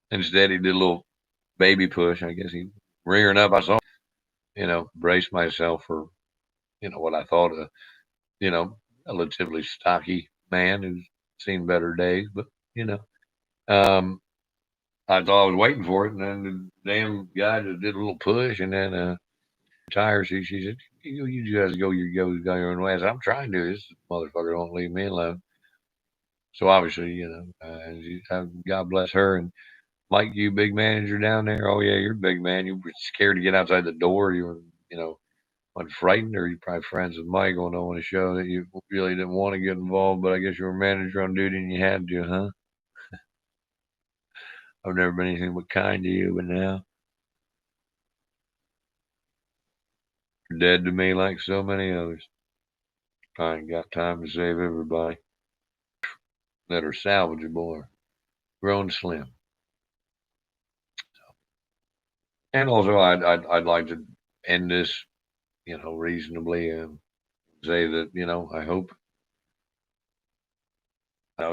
Instead, he did a little baby push. I guess he rearing up. I saw, brace myself for, what I thought of, relatively stocky man who's seen better days. But, you know, um, I thought I was waiting for it. And then the damn guy just did a little push. And then, tires, she said, you guys go your own way. I said, I'm trying to. This motherfucker won't leave me alone. So obviously, God bless her. And Mike, you big manager down there. Oh yeah, you're a big man. You were scared to get outside the door. You were, frightened, or you probably friends with Michael and don't want to show that you really didn't want to get involved, but I guess you were manager on duty and you had to, huh? I've never been anything but kind to you, but now you're dead to me like so many others. I ain't got time to save everybody that are salvageable or grown slim. And also, I'd like to end this, reasonably, and say that, I hope.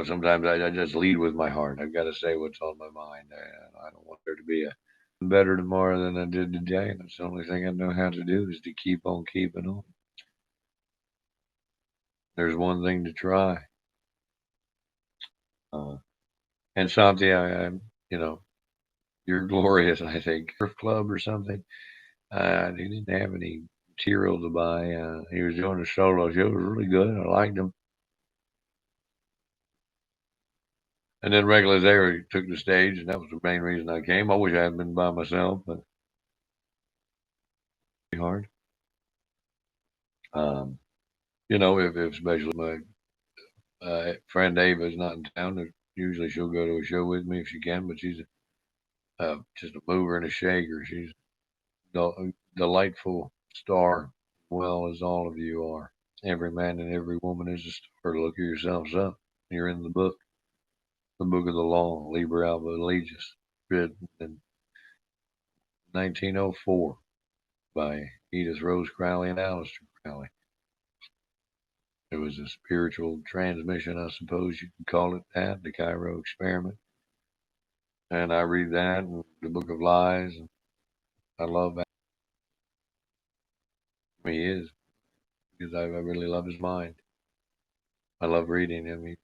Sometimes I just lead with my heart. I've got to say what's on my mind. I don't want there to be a better tomorrow than I did today. And that's the only thing I know how to do is to keep on keeping on. There's one thing to try. And Santi, you're glorious, I think. Surf club or something. He didn't have any material to buy. He was doing a solo show. It was really good. I liked him. And then Regular Zary took the stage, and that was the main reason I came. I wish I had been by myself, but hard. If especially my friend Ava's not in town, usually she'll go to a show with me if she can, but she's just a mover and a shaker. She's a delightful star, well as all of you are. Every man and every woman is a star. Look yourselves up. You're in the book of the law, Liber Alba Legis, written in 1904 by Edith Rose Crowley and Aleister Crowley. It was a spiritual transmission, I suppose you could call it that, the Cairo experiment. And I read that and the Book of Lies, and I love that. He is, because I really love his mind. I love reading him. He's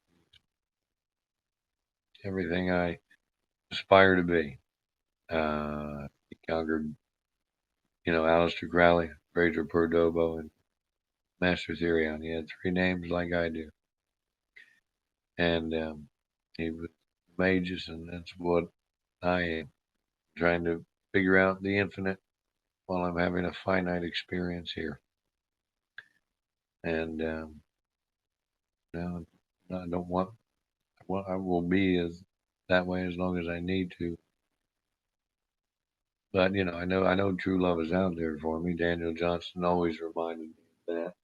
everything I aspire to be. He conquered, Aleister Crowley, Fraser Perdobo, and Master Therion. He had three names like I do. And he was magus, and that's what I am, trying to figure out the infinite while I'm having a finite experience here. And I don't want. I will be as that way as long as I need to. But I know true love is out there for me. Daniel Johnston always reminded me of that.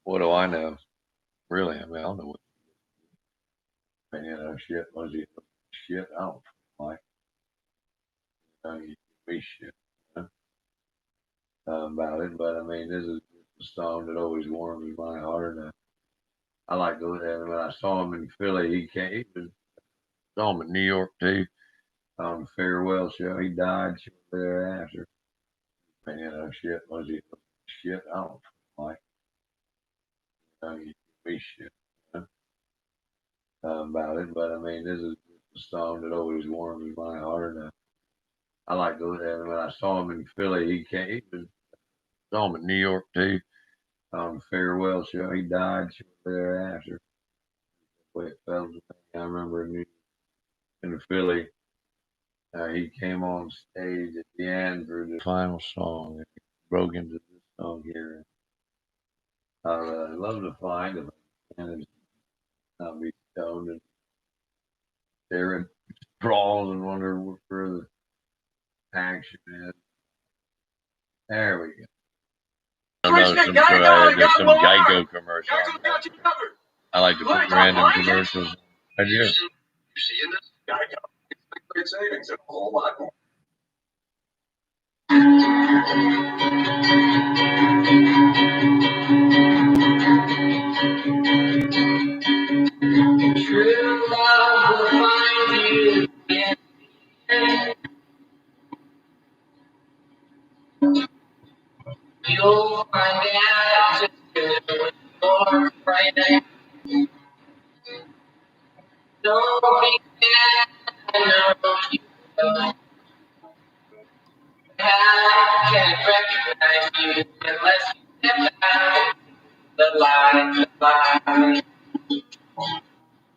What do I know? Really, I don't know what. Shit. Was he shit? I don't like. You me shit about it, but this is a song that always warms my heart. I like to look at him. When I saw him in Philly, he came. Saw him in New York too. On the farewell show, he died shortly thereafter. Shit. Was he shit? I don't like. You me shit about it, but this is a song that always warms my heart. I like to look at him. When I saw him in Philly, he came. Saw him in New York too. On the farewell show, he died shortly thereafter. The way it felt to me, I remember in Philly, he came on stage at the end for the final song, and he broke into this song here. I'd love to find him and not be stoned and stare at brawls and wonder where the action is. There we go. I know some Geico commercial. I like to put random commercials. I do. Great savings and a whole lot more. True love will find you again. You'll find out just you're afraid. Don't be mad, I know you will. I can't recognize you unless you step out the line.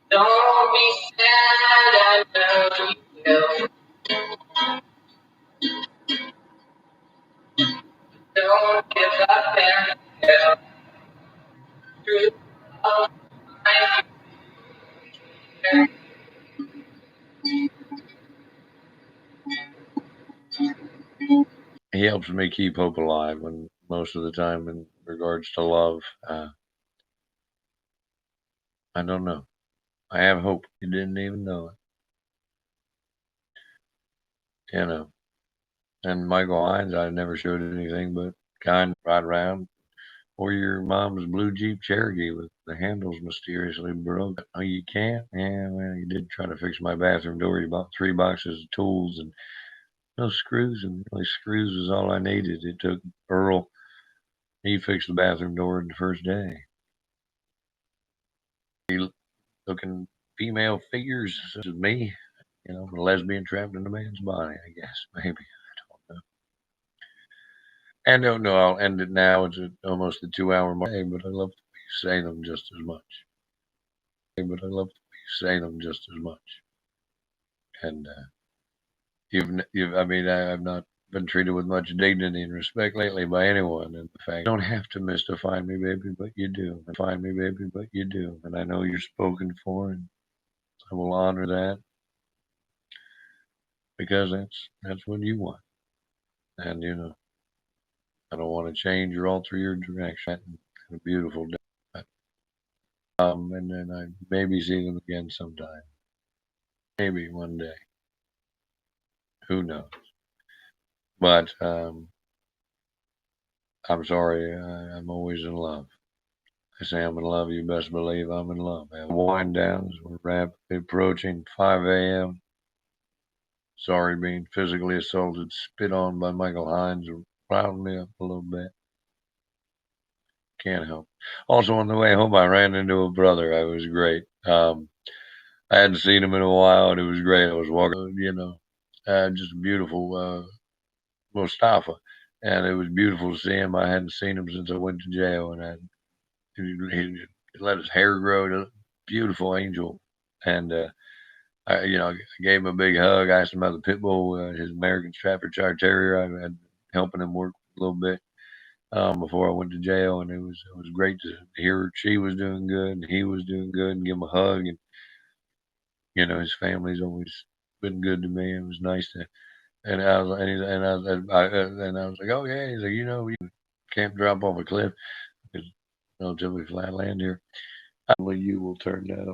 Don't be sad, I know you will. Don't give up and help. True love, he helps me keep hope alive when most of the time in regards to love. I don't know. I have hope. You didn't even know it, you know. And Michael Hines, I never showed anything but kind ride around. Or your mom's blue Jeep Cherokee with the handles mysteriously broke. Oh, you can't? Yeah, well, you did try to fix my bathroom door. You bought 3 boxes of tools and no screws, and really screws was all I needed. It took Earl. He fixed the bathroom door in the first day. He looking female figures such as me, a lesbian trapped in a man's body, I guess, maybe. I don't know. And no, I'll end it now. It's almost a 2-hour mark, but I love to be saying them just as much. But I love to be saying them just as much. And I mean, I've not been treated with much dignity and respect lately by anyone. And the fact you don't have to mystify me, baby, but you do. Find me, baby, but you do. And I know you're spoken for, and I will honor that because that's what you want. And I don't want to change or alter your direction. A beautiful day. And then I maybe see them again sometime. Maybe one day. Who knows? But I'm sorry. I'm always in love. I say I'm in love. You best believe I'm in love. I wind down as we're rapidly approaching 5 a.m. Sorry being physically assaulted, spit on by Michael Hines, riled me up a little bit. Can't help. Also, on the way home, I ran into a brother. It was great. I hadn't seen him in a while, and it was great. I was walking, just a beautiful Mustafa, and it was beautiful to see him. I hadn't seen him since I went to jail, and he let his hair grow. Beautiful angel, and I gave him a big hug. I asked him about the pit bull, his American Staffordshire Terrier. I had helping him work a little bit before I went to jail, and it was great to hear she was doing good and he was doing good, and give him a hug. And his family's always been good to me. It was nice to. And I was and, he, and I was like, oh yeah. He's like, we can't drop off a cliff. It's relatively flat land here. I believe you will turn that on.